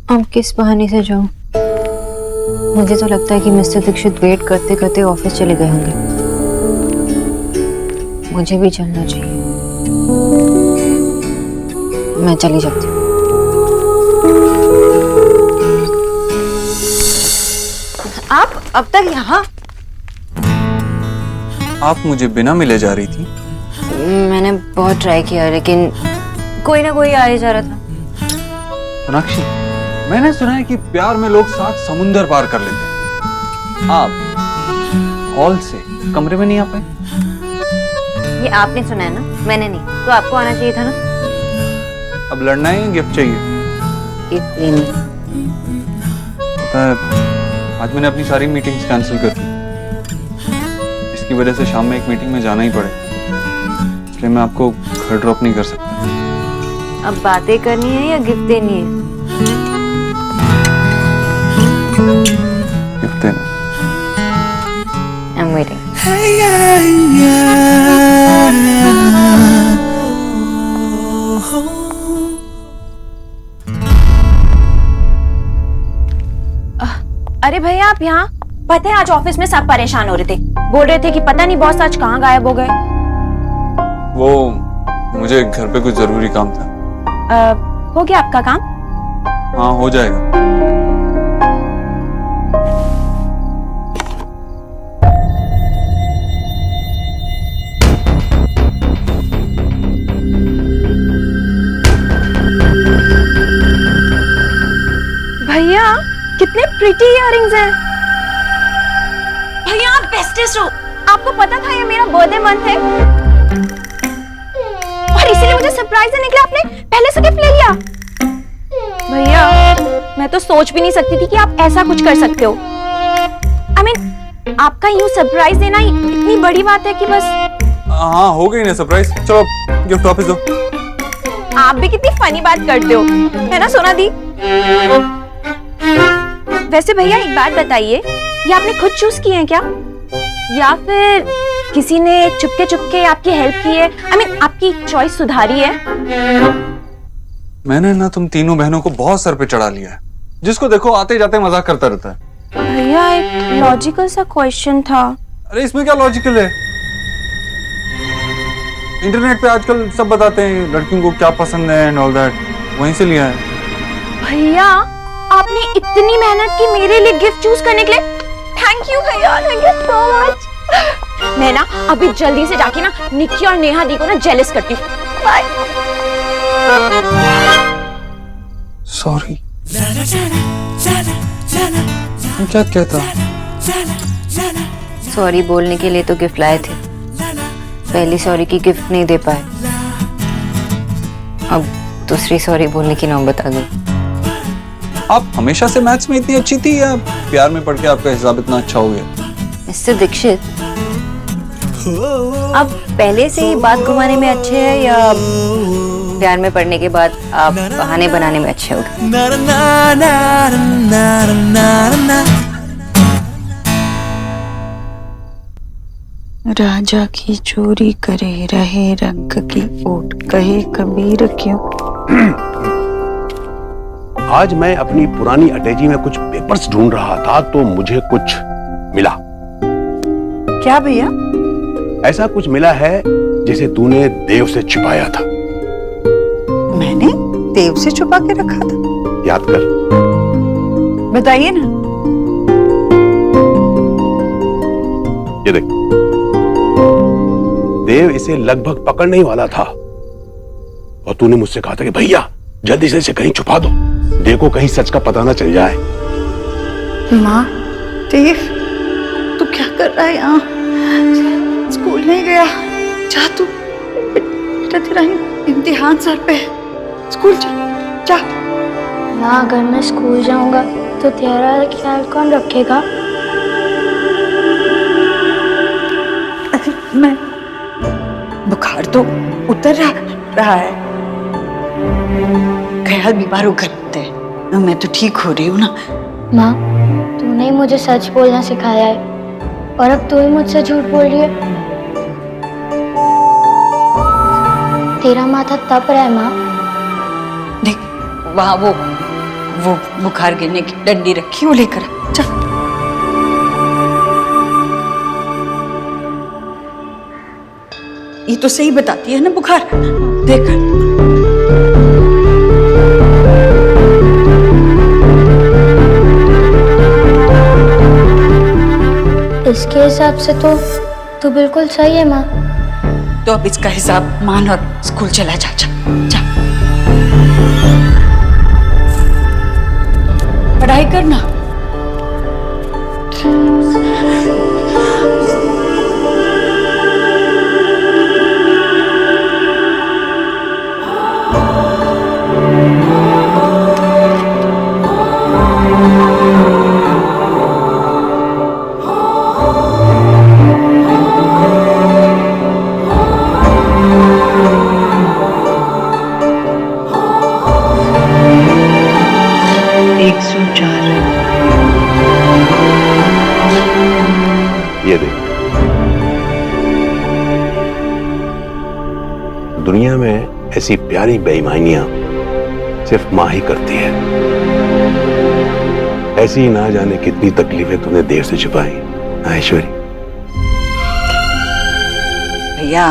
अब किस बहाने से जाऊं? मुझे तो लगता है कि मिस्टर दीक्षित वेट करते करते ऑफिस चले गए होंगे। मुझे भी चलना चाहिए। मैं चली जाती हूँ। आप अब तक यहाँ? आप मुझे बिना मिले जा रही थी? मैंने बहुत ट्राई किया लेकिन कोई ना कोई आ ही जा रहा था। सोनाक्षी, मैंने सुना है कि प्यार में लोग साथ समुंदर पार कर लेते हैं। आप हॉल से कमरे में नहीं आ पाए? ये आपने सुना है ना, मैंने नहीं। तो आपको आना चाहिए था ना। अब लड़ना है या गिफ्ट चाहिए? गिफ्ट लेनी। पता है, आज मैंने अपनी सारी मीटिंग्स कैंसिल कर दी। इसकी वजह से शाम में एक मीटिंग में जाना ही पड़े, इसलिए मैं आपको घर ड्रॉप नहीं कर सकता। अब बातें करनी है या गिफ्ट देनी है? गिफ्ट देना। I'm waiting. अरे भैया आप यहाँ? पता है आज ऑफिस में सब परेशान हो रहे थे, बोल रहे थे कि पता नहीं बॉस आज कहाँ गायब हो गए। वो मुझे घर पे कुछ जरूरी काम था। हो गया आपका काम? हाँ हो जाएगा। भैया कितने प्रिटी इयररिंग्स हैं। भैया आप बेस्टेस्ट हो। आपको पता था ये मेरा बर्थडे मंथ है? और इसीलिए मुझे सरप्राइज देने के लिए आपने पहले से गिफ्ट ले लिया। भैया मैं तो सोच भी नहीं सकती थी कि आप ऐसा कुछ कर सकते हो। I mean, आपका यूं सरप्राइज देना ही इतनी बड़ी बात है कि बस। हाँ हो गई ना सरप्राइज, चलो गिफ्ट वापस दो। आप भी कितनी फनी बात करते हो, है ना सोना दी? वैसे भैया एक बात बताइए, ये आपने खुद चूज किए हैं क्या, या फिर किसी ने चुपके चुपके आपकी हेल्प की है? I mean, आपकी चॉइस सुधारी है? मैंने ना तुम तीनों बहनों को बहुत सर पे चढ़ा लिया है, जिसको देखो आते जाते मजाक करता रहता है। भैया एक लॉजिकल सा क्वेश्चन था। अरे इसमें क्या लॉजिकल है? इंटरनेट पे आजकल सब बताते हैं लड़कियों को क्या पसंद है एंड ऑल दैट, वहीं से लिया है। भैया आपने इतनी मेहनत की मेरे लिए गिफ्ट चूज करने के लिए, थैंक यू भैया, थैंक यू सो मच। मैं ना अभी जल्दी से जाके ना निक्की और नेहा दी को ना जेलस करती हूँ। बाय। सॉरी, क्या कहता? सॉरी बोलने के लिए तो गिफ्ट लाए थे, पहली सॉरी की गिफ्ट नहीं दे पाए, अब दूसरी सॉरी बोलने की नौबत आ गई। आप हमेशा से मैथ्स में इतनी अच्छी थी या प्यार में पढ़ के आपका हिसाब इतना अच्छा हो गया? मिस्टर दीक्षित, आप पहले से ही बात घुमाने में अच्छे हैं या प्यार में पढ़ने के बाद आप बहाने बनाने में अच्छे हो गए? राजा की चोरी करे रहे रंग की ओट, कहे कबीर क्यों। आज मैं अपनी पुरानी अटैची में कुछ पेपर्स ढूंढ रहा था तो मुझे कुछ मिला। क्या भैया? ऐसा कुछ मिला है जिसे तूने देव से छिपाया था। मैंने देव से छुपा के रखा था? याद कर। बताइए ना। ये देख, देव इसे लगभग पकड़ने ही वाला था और तूने मुझसे कहा था कि भैया जल्दी से इसे कहीं छुपा दो, देखो कहीं सच का पता ना चल जाए। माँ, देव तू क्या कर रहा है यहाँ? स्कूल नहीं गया? जा तू, बेटा तेरा इम्तिहान सर पे है, स्कूल चल जा। माँ अगर मैं स्कूल जाऊंगा तो तेरा ख्याल कौन रखेगा? मैं बुखार तो उतर रहा है, ख्याल बीमार होकर होते हैं, मैं तो ठीक हो रही हूँ ना। माँ तूने ही मुझे सच बोलना सिखाया है और अब तू ही मुझसे झूठ बोल रही है। तेरा माथा तप रहा है माँ। देख वहाँ वो बुखार गिरने की डंडी रखी, वो लेकर चल। ये तो सही बताती है ना बुखार, देख। इसके हिसाब से तो तू बिल्कुल सही है माँ। तो अब इसका हिसाब मान और स्कूल चला जा। जा पढ़ाई करना। ये देख, दुनिया में ऐसी प्यारी बेईमानियां सिर्फ मां ही करती है। ऐसी ही ना जाने कितनी तकलीफें तूने देर से छुपाई ऐश्वरी। भैया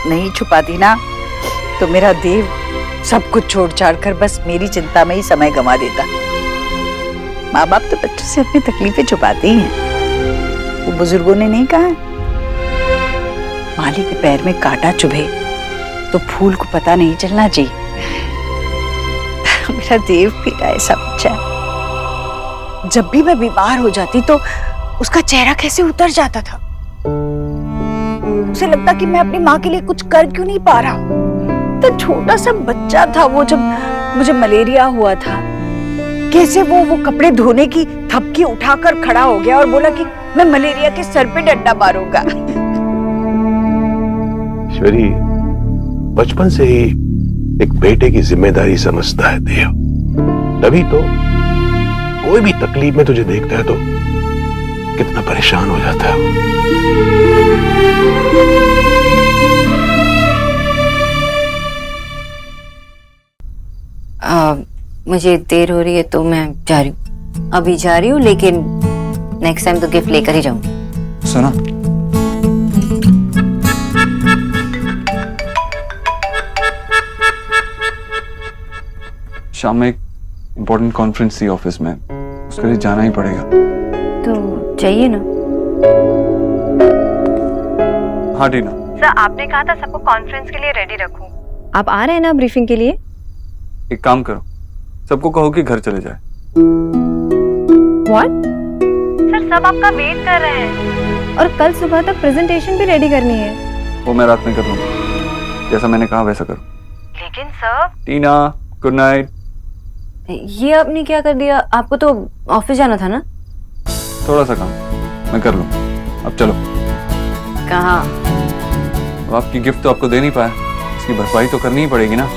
नहीं छुपाती ना तो मेरा देव सब कुछ छोड़ छाड़ कर बस मेरी चिंता में ही समय गंवा देता। माँ बाप तो बच्चों से अपनी तकलीफें छुपाते ही हैं। वो बुजुर्गों ने नहीं कहा, माली के पैर में कांटा चुभे तो फूल को पता नहीं चलना चाहिए। मेरा देव भी ऐसा बच्चा है, जब भी मैं बीमार हो जाती तो उसका चेहरा कैसे उतर जाता था। उसे लगता कि मैं अपनी माँ के लिए कुछ कर क्यों नहीं पा रहा हूँ। तो छोटा सा बच्चा था वो, जब मुझे मलेरिया हुआ था, कैसे वो कपड़े धोने की थपकी उठाकर खड़ा हो गया और बोला कि मैं मलेरिया के सर पे डंडा मारूंगा। ईश्वरी बचपन से ही एक बेटे की जिम्मेदारी समझता है देव, तभी तो कोई भी तकलीफ में तुझे देखता है तो कितना परेशान हो जाता है वो। मुझे देर हो रही है तो मैं जा रही हूँ, अभी जा रही हूँ, लेकिन नेक्स्ट टाइम तो गिफ्ट लेकर ही जाऊंगी। सुना, शाम में एक इम्पोर्टेंट कॉन्फ्रेंस थी ऑफिस में, उसके लिए जाना ही पड़ेगा। तो चाहिए ना। हाँ टीना। सर आपने कहा था सबको कॉन्फ्रेंस के लिए रेडी रखूं। आप आ रहे हैं ना ब्रीफिंग के लिए? एक काम करो, सबको कहो कि घर चले जाए। What? सर सब आपका वेट कर रहे हैं और कल सुबह तक प्रेजेंटेशन भी रेडी करनी है। वो मैं रात में कर लूंगा, जैसा मैंने कहा वैसा करो। लेकिन सर। टीना गुड नाइट। ये आपने क्या कर दिया, आपको तो ऑफिस जाना था ना। थोड़ा सा काम मैं कर लूँ, अब चलो। कहाँ? अब आपकी गिफ्ट तो आपको दे नहीं पाया, इसकी भरपाई तो करनी ही पड़ेगी ना,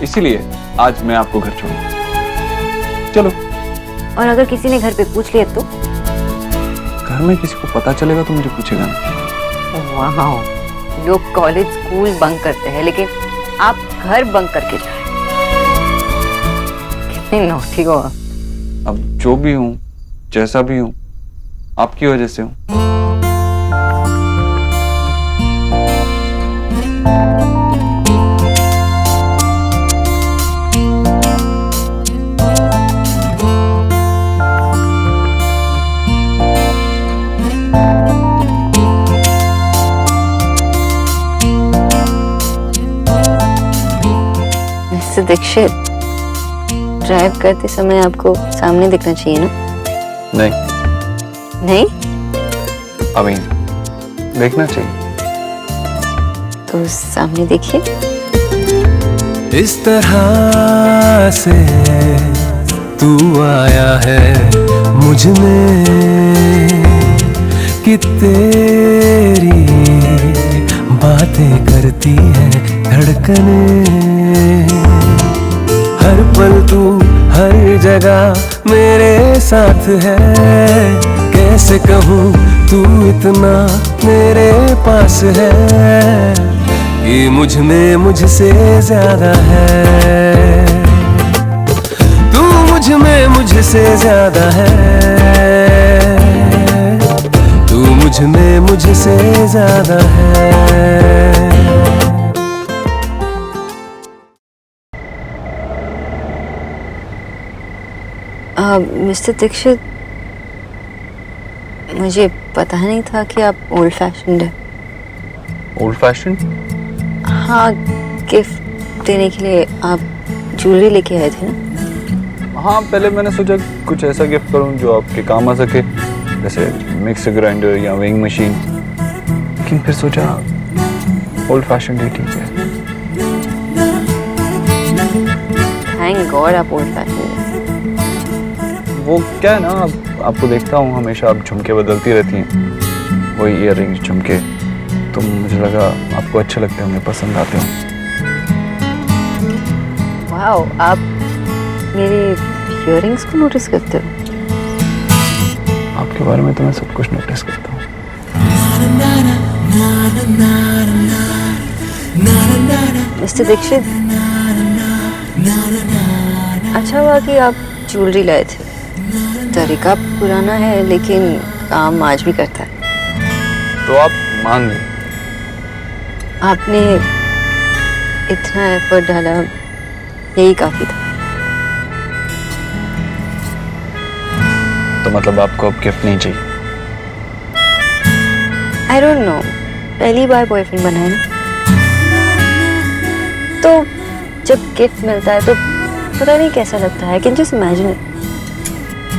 इसीलिए आज मैं आपको घर छोड़ूंगा। चलो। और अगर किसी ने घर पे पूछ लिया तो? घर में किसी को पता चलेगा तो मुझे पूछेगा ना। वाह, लोग कॉलेज स्कूल बंक करते हैं लेकिन आप घर बंक करके जा रहे हैं, कितनी नौटी हो आप। अब जो भी हूँ, जैसा भी हूँ, आपकी वजह से हूँ। मिस्टर दीक्षित, ड्राइव करते समय आपको सामने दिखना चाहिए ना? नहीं। नहीं? अभी देखना चाहिए। तो सामने देखिए। इस तरह से तू आया है मुझ में कि तेरी बातें करती है धड़कने, हर पल तू हर जगह मेरे साथ है, कैसे कहूँ तू इतना मेरे पास है कि मुझ में मुझसे ज्यादा है, तू मुझ में मुझसे ज्यादा है, तू मुझ में मुझसे ज्यादा है। मिस्टर दीक्षित, मुझे पता नहीं था कि आप ओल्ड फैशन्ड है। Old fashion? हाँ, गिफ्ट देने के लिए आप ज्वेलरी लेके आए थे ना? हाँ, पहले मैंने सोचा कुछ ऐसा गिफ्ट करूं जो आपके काम आ सके, जैसे मिक्सर ग्राइंडर या वेइंग मशीन, लेकिन फिर सोचा ओल्ड फैशन ही ठीक है। थैंक गॉड आप ओल्ड फैशन्ड है। वो क्या है ना, आपको देखता हूँ हमेशा आप झुमके बदलती रहती हैं, वही ईयर रिंग्स झुमके, तो मुझे लगा आपको अच्छे लगते होंगे, पसंद आते होंगे। वाओ, आप मेरे ईयररिंग्स को नोटिस करते हो? आपके बारे में तो मैं सब कुछ नोटिस करता हूँ। मिस्टर दीक्षित, अच्छा हुआ कि आप ज्वेलरी लाए थे। तरीका पुराना है लेकिन काम आज भी करता है। तो आप मान गए? आपने इतना एफर्ट डाला, यही काफी था। तो मतलब आपको अब गिफ्ट नहीं चाहिए? आई डोंट नो, पहली बार बॉयफ्रेंड बना है ना, तो जब गिफ्ट मिलता है तो पता नहीं कैसा लगता है। Can just imagine it.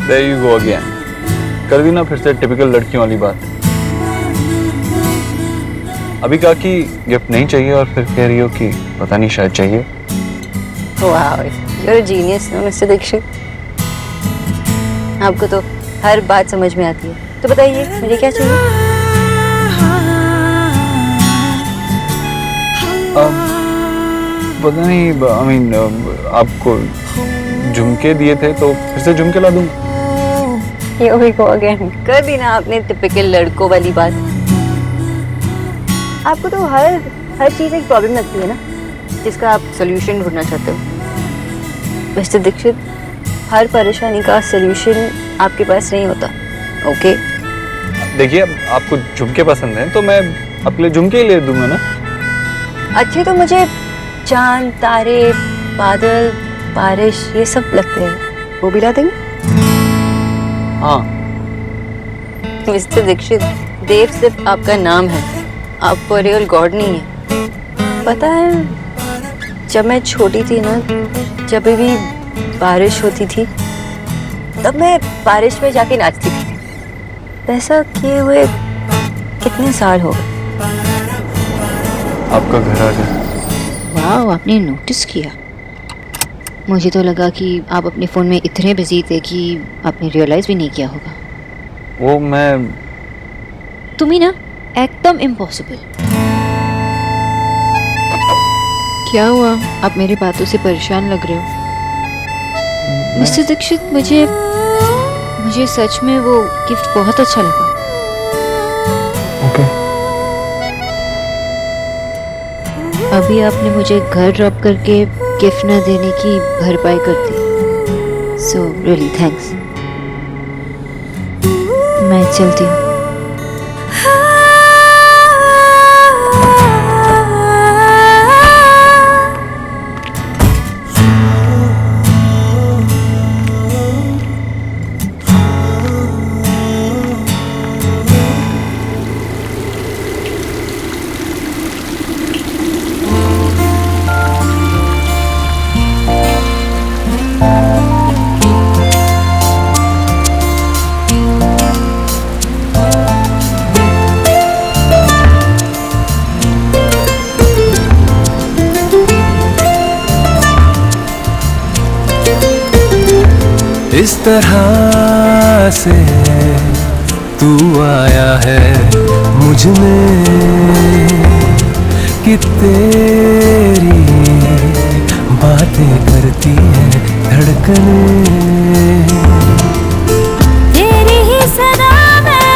There you go again. कर दी ना फिर से टिपिकल लड़कियों वाली बात। अभी कहा कि गिफ्ट नहीं चाहिए और फिर कह रही हो कि पता नहीं शायद चाहिए। वाह, you're a genius, mister Dixit. आपको तो हर बात समझ में आती है। तो बताइए मुझे क्या चाहिए? पता नहीं, आई मीन आपको झुमके दिए थे तो फिर से झुमके ला दूं। Here we go again। कर दी ना आपने टिपिकल लड़कों वाली बात। आपको तो हर चीज एक प्रॉब्लम लगती है ना, जिसका आप सोल्यूशन ढूंढना चाहते हो। मिस्टर दीक्षित, हर परेशानी का सोल्यूशन आपके पास नहीं होता। ओके देखिए, आपको झुमके पसंद हैं तो मैं आपके लिए झुमके ही ले दूंगा ना। अच्छे तो मुझे चांद, तारे, बादल, बारिश ये सब लगते हैं, वो भी ला देंगे? हाँ। मिस्टर दीक्षित, देव सिर्फ आपका नाम है, आप रियल गॉड नहीं है। पता है, जब मैं छोटी थी ना, जब भी बारिश होती थी तब मैं बारिश में जाके नाचती थी। ऐसा किए हुए कितने साल हो गए। आपका घर आ गया। वाह, आपने नोटिस किया? मुझे तो लगा कि आप अपने फ़ोन में इतने बिजी थे कि आपने रियलाइज़ भी नहीं किया होगा। वो मैं तुम ही ना, एकदम इम्पॉसिबल। क्या हुआ, आप मेरी बातों से परेशान लग रहे हो? मिस्टर दीक्षित, मुझे सच में वो गिफ्ट बहुत अच्छा लगा। ओके। अभी आपने मुझे घर ड्रॉप करके गिफ्ट न देने की भरपाई कर दी। So really thanks. मैं चलती हूँ। इस तरह से तू आया है मुझ में कि तेरी बातें करती है धड़कनें। तेरी ही सदा में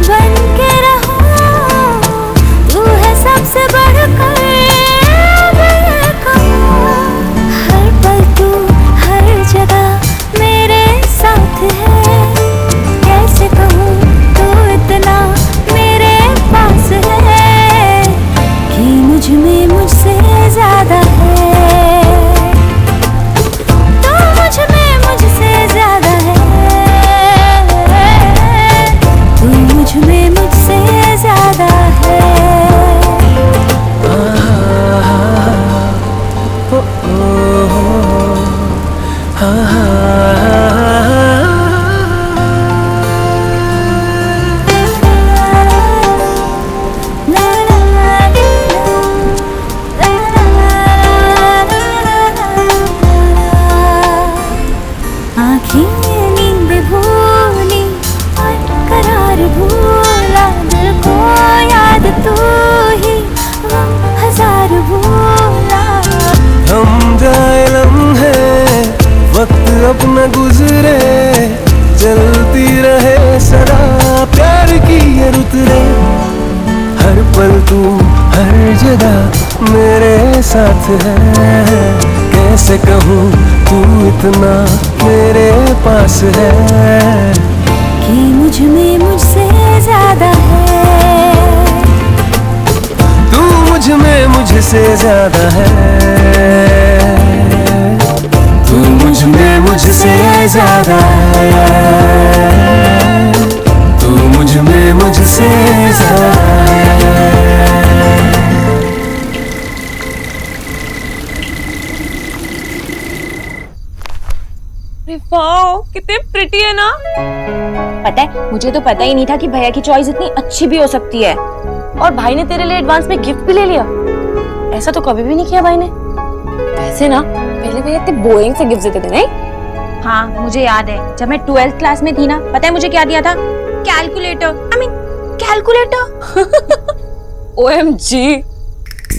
बन के रहूं, तू है सबसे बढ़कर मैं कहूं। हर पल तू हर जगह मेरे साथ है, कैसे कहूँ तू इतना मेरे पास है कि मुझ में मुझसे ज्यादा है। तू मुझ में मुझसे ज्यादा है, तू मुझ में मुझसे ज्यादा है। अपना गुजरे चलती रहे सदा प्यार की ये रुत रे। हर पल तू हर जगह मेरे साथ है, कैसे कहूँ तू इतना मेरे पास है कि मुझ में मुझसे ज्यादा है। तू मुझ में मुझसे ज्यादा है, तू मुझ में मुझसे ज्यादा है, तू मुझ में मुझसे ज्यादा है। वाओ, कितने प्रिटी है ना। पता है, मुझे तो पता ही नहीं था कि भैया की चॉइस इतनी अच्छी भी हो सकती है। और भाई ने तेरे लिए एडवांस में गिफ्ट भी ले लिया। ऐसा तो कभी भी नहीं किया भाई ने। वैसे ना पहले भैया इतने बोरिंग से गिफ्ट देते थे नहीं? हाँ मुझे याद है, जब मैं 12th क्लास में थी ना, पता है मुझे क्या दिया था? Calculator. I mean calculator. OMG,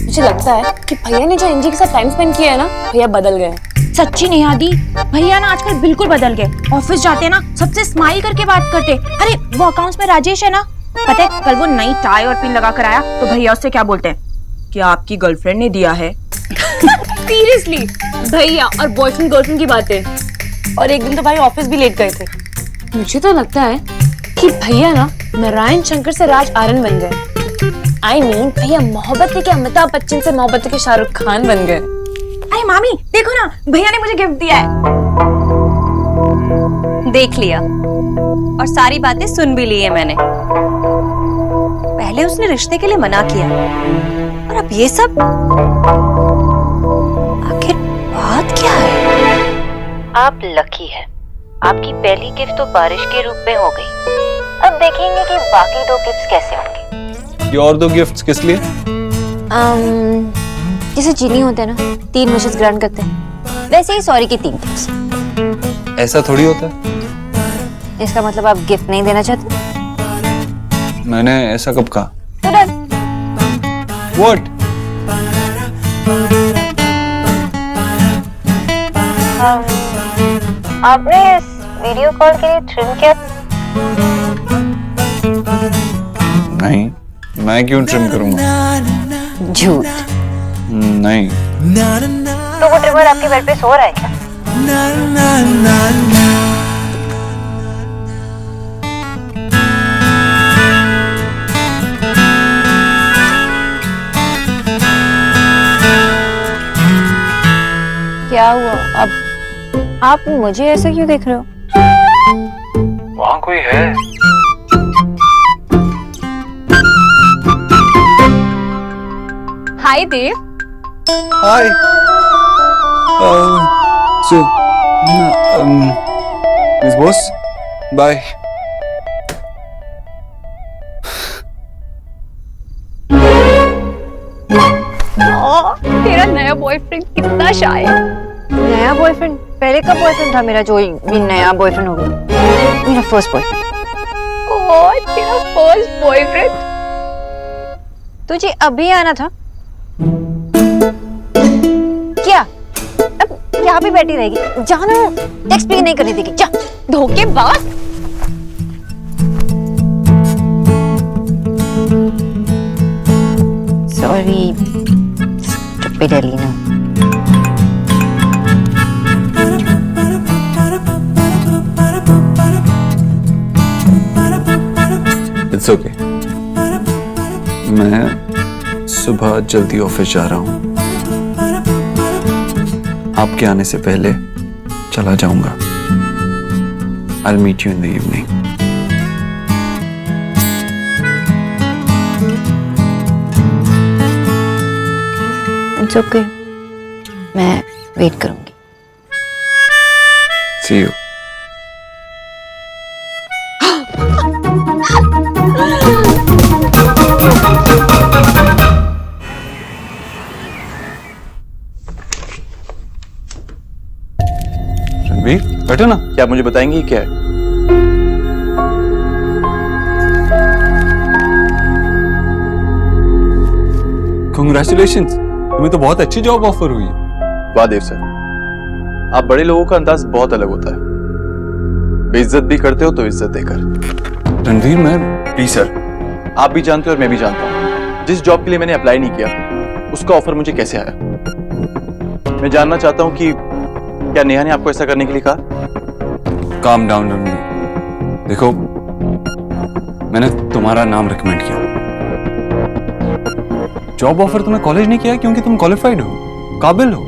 मुझे लगता है कि भैया ने जो एनजी के साथ टाइम स्पेंड किया है ना, भैया बदल गए। सच्ची नहीं आदि, भैया ना आजकल बिल्कुल बदल गए। ऑफिस जाते हैं ना, सबसे स्माइल करके बात करते। अरे वो अकाउंट्स में राजेश है ना, पता है कल वो नई टाई और पिन लगा कर आया तो भैया उससे क्या बोलते हैं? क्या आपकी गर्लफ्रेंड ने दिया है? सीरियसली भैया और बॉयफ्रेंड गर्लफ्रेंड की बातें। और एक दिन तो भाई ऑफिस भी लेट गए थे। मुझे तो लगता है कि भैया ना नारायण शंकर से राज आर्यन बन गए। I mean, भैया मोहब्बत के अमिताभ बच्चन से मोहब्बत के शाहरुख खान बन गए। अरे मामी देखो ना, भैया ने मुझे गिफ्ट दिया है। देख लिया और सारी बातें सुन भी ली है मैंने। पहले उसने रिश्ते के लिए मना किया और अब ये सब। आखिर बात क्या है? आप लकी हैं। आपकी पहली गिफ्ट तो बारिश के रूप में हो गई। अब देखेंगे कि बाकी 2 गिफ्ट्स कैसे होंगे। ये और 2 गिफ्ट्स किस लिए? जैसे चीनी होते हैं ना, 3 विशेस ग्रांट करते हैं, वैसे ही सॉरी की 3 गिफ्ट्स। ऐसा थोड़ी होता है। इसका मतलब आप गिफ्ट नहीं देना चाहते? मैंने ऐसा कब कहा? तो डन। What? आपने इस वीडियो कॉल के लिए ट्रिम किया? नहीं, मैं क्यों ट्रिम करूंगा? झूठ। नहीं। तो वो ट्रिमर आपके बेड पे सो रहा है क्या? क्या हुआ? अब आप मुझे ऐसे क्यों देख रहे हो? वहाँ कोई है? Hi Dev. Hi. Miss boss, bye. तेरा नया बॉयफ्रेंड कितना शाय है। नया बॉयफ्रेंड? पहले का बॉयफ्रेंड था मेरा, जो ये नया बॉयफ्रेंड हो गया। मेरा फर्स्ट बॉयफ्रेंड। ओह तेरा फर्स्ट बॉयफ्रेंड। तुझे अभी आना था क्या? अब यहाँ पे बैठी रहेगी? जाना, टेक्स्ट भी नहीं करने देगी। जा। धोखेबाज। Sorry stupid Elina. It's okay. मैं सुबह जल्दी ऑफिस जा रहा हूँ। आपके आने से पहले चला जाऊंगा। I'll meet you in the evening. It's okay, मैं वेट करूंगी। See you. रणवीर, बैठो ना। क्या आप मुझे बताएंगे क्या है? Congratulations, तुम्हें तो बहुत अच्छी जॉब ऑफर हुई है। वाह देव सर, आप बड़े लोगों का अंदाज बहुत अलग होता है। बेइज्जत भी करते हो तो इज्जत देकर। रणवीर, मैं प्लीज सर, आप भी जानते हो और मैं भी जानता हूँ, जिस जॉब के लिए मैंने अप्लाई नहीं किया उसका ऑफर मुझे कैसे आया। मैं जानना चाहता हूँ कि क्या नेहा ने आपको ऐसा करने के लिए कहा? Calm down Ranveer. देखो, मैंने तुम्हारा नाम रिकमेंड किया। जॉब ऑफर तुम्हें कॉलेज ने किया क्योंकि तुम क्वालिफाइड हो, काबिल हो।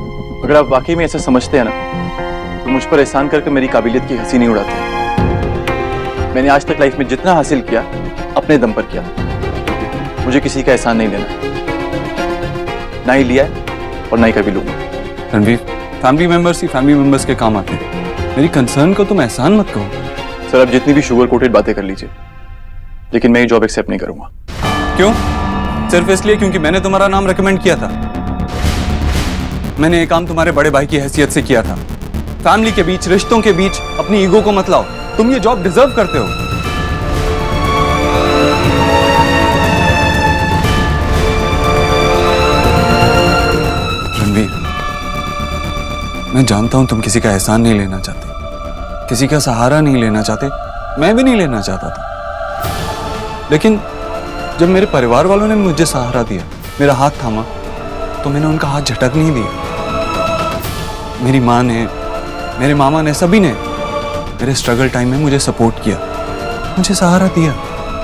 अगर आप वाकई में ऐसा समझते हैं ना, तो मुझ पर एहसान करके मेरी काबिलियत की हंसी नहीं उड़ाते। मैंने आज तक लाइफ में जितना हासिल किया अपने दम पर किया। मुझे किसी का एहसान नहीं लेना, ना ही लिया है और ना ही कभी लूंगा। रणवीर, फैमिली मेंबर्स ही फैमिली मेंबर्स के काम आते हैं। मेरी कंसर्न को तुम एहसान मत कहो। सर, आप जितनी भी शुगर कोटेड बातें कर लीजिए, लेकिन मैं ये जॉब एक्सेप्ट नहीं करूंगा। क्यों? सिर्फ इसलिए क्योंकि मैंने तुम्हारा नाम रेकमेंड किया था। मैंने ये काम तुम्हारे बड़े भाई की हैसियत से किया था। फैमिली के बीच, रिश्तों के बीच अपनी ईगो को मत लाओ। तुम ये जॉब डिजर्व करते हो। रणवीर, मैं जानता हूं तुम किसी का एहसान नहीं लेना चाहते, किसी का सहारा नहीं लेना चाहते, मैं भी नहीं लेना चाहता था। लेकिन जब मेरे परिवार वालों ने मुझे सहारा दिया, मेरा हाथ थामा, तो मैंने उनका हाथ झटक नहीं दिया। मेरी माँ ने, मेरे मामा ने, सभी ने मेरे स्ट्रगल टाइम में मुझे सपोर्ट किया, मुझे सहारा दिया।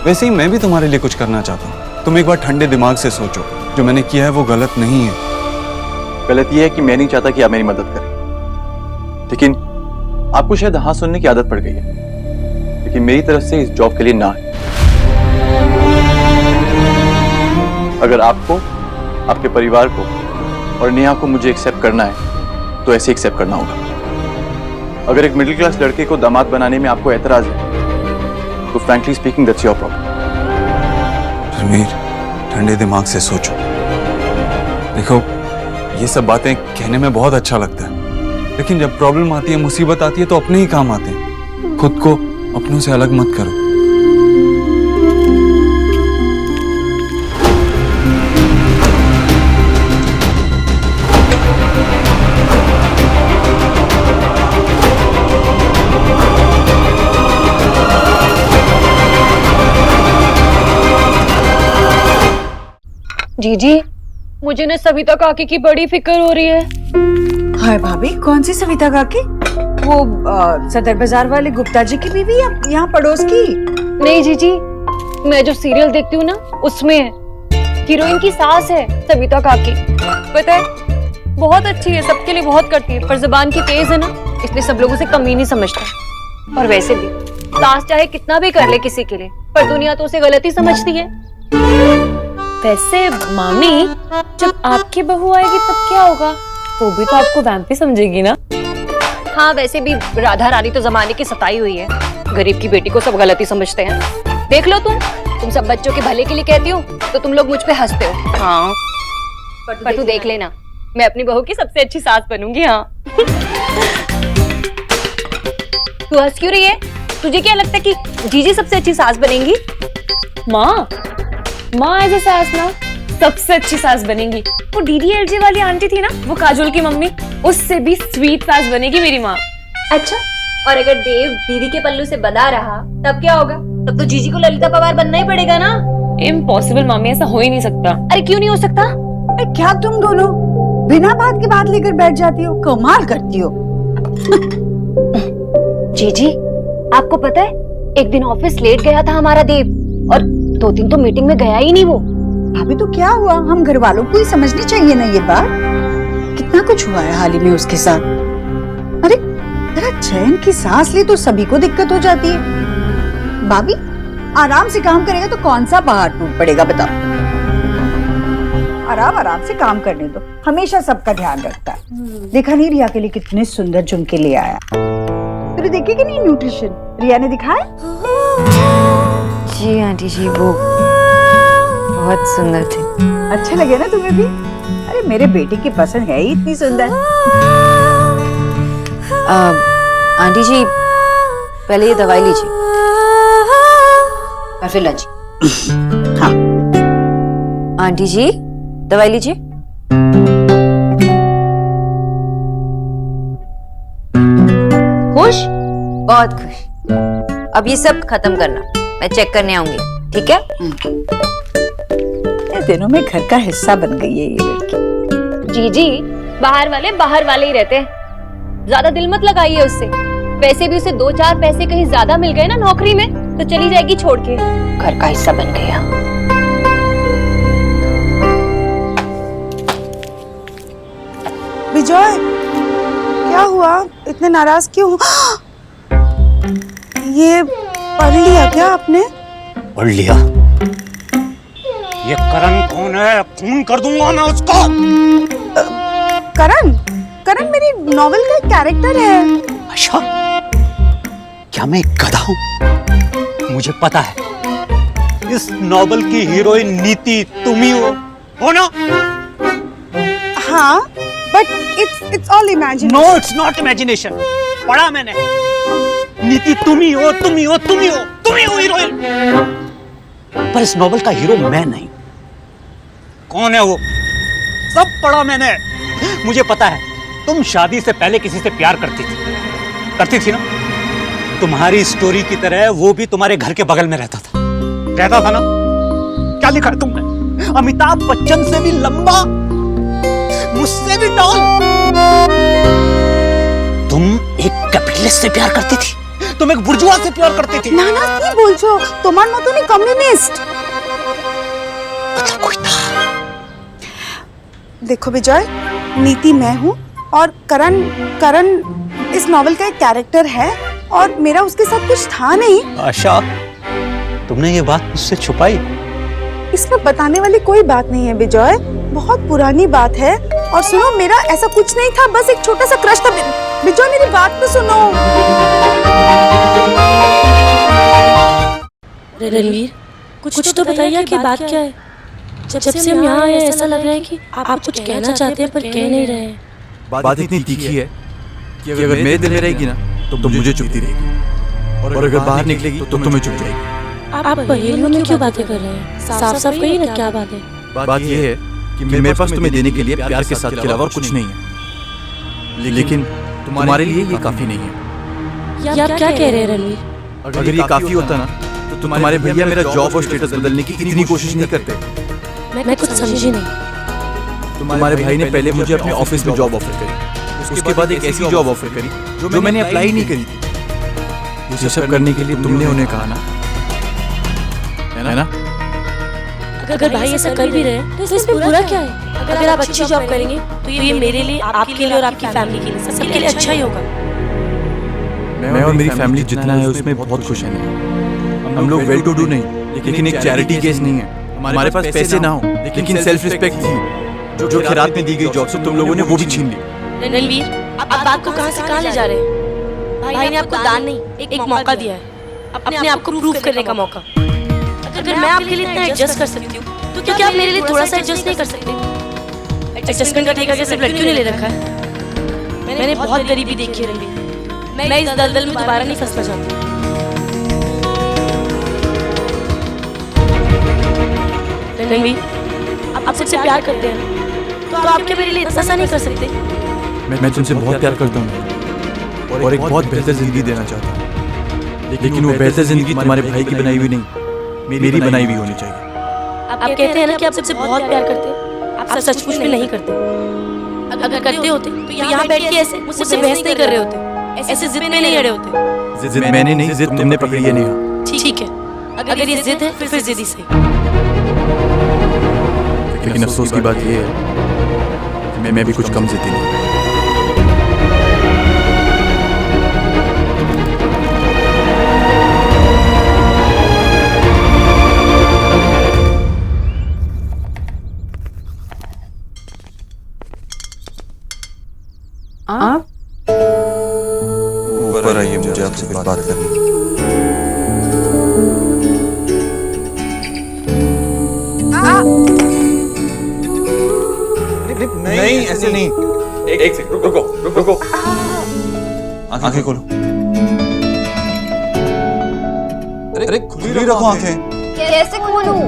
वैसे ही मैं भी तुम्हारे लिए कुछ करना चाहता हूँ। तुम एक बार ठंडे दिमाग से सोचो, जो मैंने किया है वो गलत नहीं है। गलत यह है कि मैं नहीं चाहता कि आप मेरी मदद करें, लेकिन आपको शायद हाँ सुनने की आदत पड़ गई है। लेकिन मेरी तरफ से इस जॉब के लिए ना है। अगर आपको, आपके परिवार को और नेहा को मुझे एक्सेप्ट करना है तो ऐसे एक्सेप्ट करना होगा। अगर एक मिडिल क्लास लड़के को दामाद बनाने में आपको एतराज है तो frankly speaking that's your problem. Ranveer, ठंडे दिमाग से सोचो। देखो, ये सब बातें कहने में बहुत अच्छा लगता है, लेकिन जब प्रॉब्लम आती है, मुसीबत आती है, तो अपने ही काम आते हैं। खुद को अपनों से अलग मत करो। जीजी, मुझे ना सविता काकी की बड़ी फिक्र हो रही है। हाय भाभी, कौन सी सविता काकी? वो सदर बाजार वाले गुप्ता जी की बीवी या यहाँ पड़ोस की? नहीं जीजी, मैं जो सीरियल देखती हूँ ना उसमें हीरोइन की सास है सविता काकी। पता है, बहुत अच्छी है, सबके लिए बहुत करती है, पर जुबान की तेज है ना, इसलिए सब लोगों से कम ही नहीं समझता। और वैसे भी सास चाहे कितना भी कर ले किसी के लिए, पर दुनिया तो उसे गलत ही समझती है। वैसे मामी, जब आपकी बहू आएगी तब क्या होगा? वो भी तो आपको वैम्प ही समझेगी ना। हाँ, वैसे भी राधा रानी तो जमाने की सताई हुई है। गरीब की बेटी को सब गलत ही समझते हैं। देख लो, तुम सब बच्चों के भले के लिए कहती हो तो तुम लोग मुझ पे हंसते हो। हाँ, पर तू देख लेना, मैं अपनी बहू की सबसे अच्छी सास बनूंगी। हाँ। तू हंस क्यों रही है? तुझे क्या लगता है कि जीजी सबसे अच्छी सास बनेंगी? माँ एज ए सास ना सबसे अच्छी सास बनेगी। वो डीडीएलजे वाली आंटी थी ना, वो काजोल की मम्मी, उससे भी स्वीट सास बनेगी मेरी माँ। अच्छा, और अगर देव दीदी के पल्लू से बंधा रहा तब क्या होगा? तब तो जीजी को ललिता पवार बनना ही पड़ेगा ना। इम्पॉसिबल मामी, ऐसा हो ही नहीं सकता। अरे क्यों नहीं हो सकता? अरे क्या तुम दोनों बिना बात की बात लेकर बैठ जाती हो, कमाल करती हो। जीजी, आपको पता है, एक दिन ऑफिस लेट गया था हमारा देव, और 2 दिन तो मीटिंग में गया ही नहीं वो। अभी तो क्या हुआ, हम घर वालों को ही समझनी चाहिए ना ये बात। कितना कुछ हुआ है हाल ही में उसके साथ। अरे जरा चैन की सांस ले तो सभी को दिक्कत हो जाती है। भाभी, आराम से काम करेगा तो कौन सा पहाड़ टूट पड़ेगा, बताओ। आराम आराम से काम करने दो, हमेशा सबका ध्यान रखता है। देखा नहीं रिया के लिए कितने सुंदर झुमके ले आया? तुझे देखे कि नहीं न्यूट्रिशन रिया ने दिखाया? जी आंटी जी, वो बहुत सुंदर थे। अच्छे लगे ना तुम्हें भी? अरे मेरे बेटे की पसंद है ही इतनी सुंदर। आंटी जी, पहले ये दवाई लीजिए और फिर लंच। हाँ आंटी जी, दवाई लीजिए। खुश? बहुत खुश। अब ये सब खत्म करना, मैं चेक करने आऊंगी, ठीक है? दिनों में घर का हिस्सा बन गई है ये लड़की। जीजी, बाहर वाले ही रहते हैं, ज्यादा दिल मत लगाइए उससे। वैसे भी उसे 2-4 पैसे कहीं ज्यादा मिल गए ना नौकरी में तो चली जाएगी छोड़ के। घर का हिस्सा बन गया। विजय, क्या हुआ? इतने नाराज क्यों? ये पढ़ लिया क्या आपने? पढ़ लिया। ये करण कौन है? खून कर दूंगा मैं उसको। करण? करण मेरी नॉवेल का एक कैरेक्टर है। अच्छा, क्या मैं गधा हूं? मुझे पता है इस नॉवल की हीरोइन नीति तुम ही हो ना? हाँ, but it's all imagine. No, it's not imagination. पढ़ा मैंने। नीति तुम ही हो, तुम ही हो, तुम ही हो, तुम ही हो हीरोइन। पर इस नॉवल का हीरो मैं नहीं। कौन है वो? सब पढ़ा मैंने। मुझे पता है तुम शादी से पहले किसी से प्यार करती थी ना? तुम्हारी स्टोरी की तरह वो भी तुम्हारे घर के बगल में रहता था ना? क्या लिखा है तुमने? अमिताभ बच्चन से भी लंबा, मुझसे भी टॉल। तुम एक कैपिटलिस्ट से प्यार करती थी, तुम एक बुर्जुआ से प्यार करती थी। ना ना की बोलছো, তোমার মতনই কমিউনিস্ট। मतलब कोई था। देखो विजय, नीति मैं हूँ और करण इस नॉवल का एक कैरेक्टर है और मेरा उसके साथ कुछ था नहीं। आशा, तुमने ये बात मुझसे छुपाई? इसमें बताने वाली कोई बात नहीं है विजय, बहुत पुरानी बात है। और सुनो, मेरा ऐसा कुछ नहीं था, बस एक छोटा सा क्रश था। विजय मेरी बात तो सुनो। रणवीर, कुछ तो बताइए कि बात क्या है? जब से हम यहाँ आए ऐसा लग रहा है कि आप कुछ कहना चाहते हैं पर कह नहीं रहे हैं। बात इतनी तीखी है कि अगर मेरे दिल में रहेगी ना तो मुझे चुभती रहेगी, और अगर बाहर निकलेगी तो तुम्हें चुभ जाएगी। आप पहेलियों में क्यों बातें कर रहे हैं? साफ साफ कहिए ना क्या बात है। बात यह है कि मेरे पास तुम्हें देने के लिए प्यार के साथ के अलावा कुछ नहीं है, लेकिन तुम्हारे लिए ये काफी नहीं है। ये आप क्या कह रहे हैं रणवीर? अगर ये काफी होता ना तो तुम्हारे भैया मेरा जॉब और स्टेटस बदलने की इतनी कोशिश नहीं करते। मैं कुछ समझी नहीं। तुम्हारे भाई ने पहले मुझे अपने ऑफिस में जॉब ऑफर करी, उसके बाद एक ऐसी जॉब ऑफर करी जो मैंने अप्लाई नहीं करी थी। ये सब करने के लिए तुमने उन्हें कहा ना, है ना? अगर भाई ऐसा कर भी रहे तो इसमें बुरा क्या है? अगर आप अच्छी जॉब करेंगे तो ये मेरे लिए, आपके लिए और आपकी फैमिली के लिए, सबके लिए अच्छा ही होगा। मैं और मेरी फैमिली जितना है उसमें बहुत खुश हैं। हम लोग वेल टू डू नहीं, लेकिन एक चैरिटी केस नहीं है। हमारे पास पैसे ना हो लेकिन सेल्फ रिस्पेक्ट थी, जो खैरात में दी गई जॉब से तुम लोगों ने वो भी छीन ली। रणवीर, आप बात को कहां से कहां ले जा रहे हैं? भाई ने आपको दान नहीं, एक मौका दिया है, अपने आप को प्रूव करने का मौका। अगर मैं आपके लिए इतना एडजस्ट कर सकती हूँ तो क्या आप मेरे लिए थोड़ा सा एडजस्ट नहीं कर सकते? एडजस्टमेंट का ठेका क्या सिर्फ लड़कियों ने ले रखा है? मैंने बहुत गरीबी देखी है रणवीर, मैं इस दलदल में दोबारा नहीं फंसना चाहती। रणवीर, आप सबसे प्यार करते हैं तो आप क्या मेरे लिए इतना सा नहीं कर सकते? मैं तुमसे बहुत प्यार करता हूँ और एक बहुत बेहतर जिंदगी देना चाहता हूँ, लेकिन वो बेहतर जिंदगी तुम्हारे भाई की बनाई हुई नहीं, मेरी बनाई हुई होनी चाहिए। आप कहते हैं ना कि आप सबसे बहुत प्यार करते हैं, आप सचमुच में नहीं करते। अगर करते होते तो यहाँ बैठ के ऐसे मुझसे बहस नहीं कर रहे होते, ऐसे जिद में नहीं अड़े होते। जिद मैंने नहीं, जिद तुमने पकड़ी है नेहा। ठीक है, अगर ये जिद है फिर जिद ही सही। लेकिन अफसोस की बात यह है कि मैं भी कुछ कम जिद्दी नहीं। आप ऊपर आइए, मुझे आपसे कुछ बात करनी है। नहीं, ऐसे नहीं। एक सेकंड, रुको। आंखें खोलो। अरे खुली रखो आंखें। कैसे खोलूं?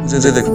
मुझे देखो।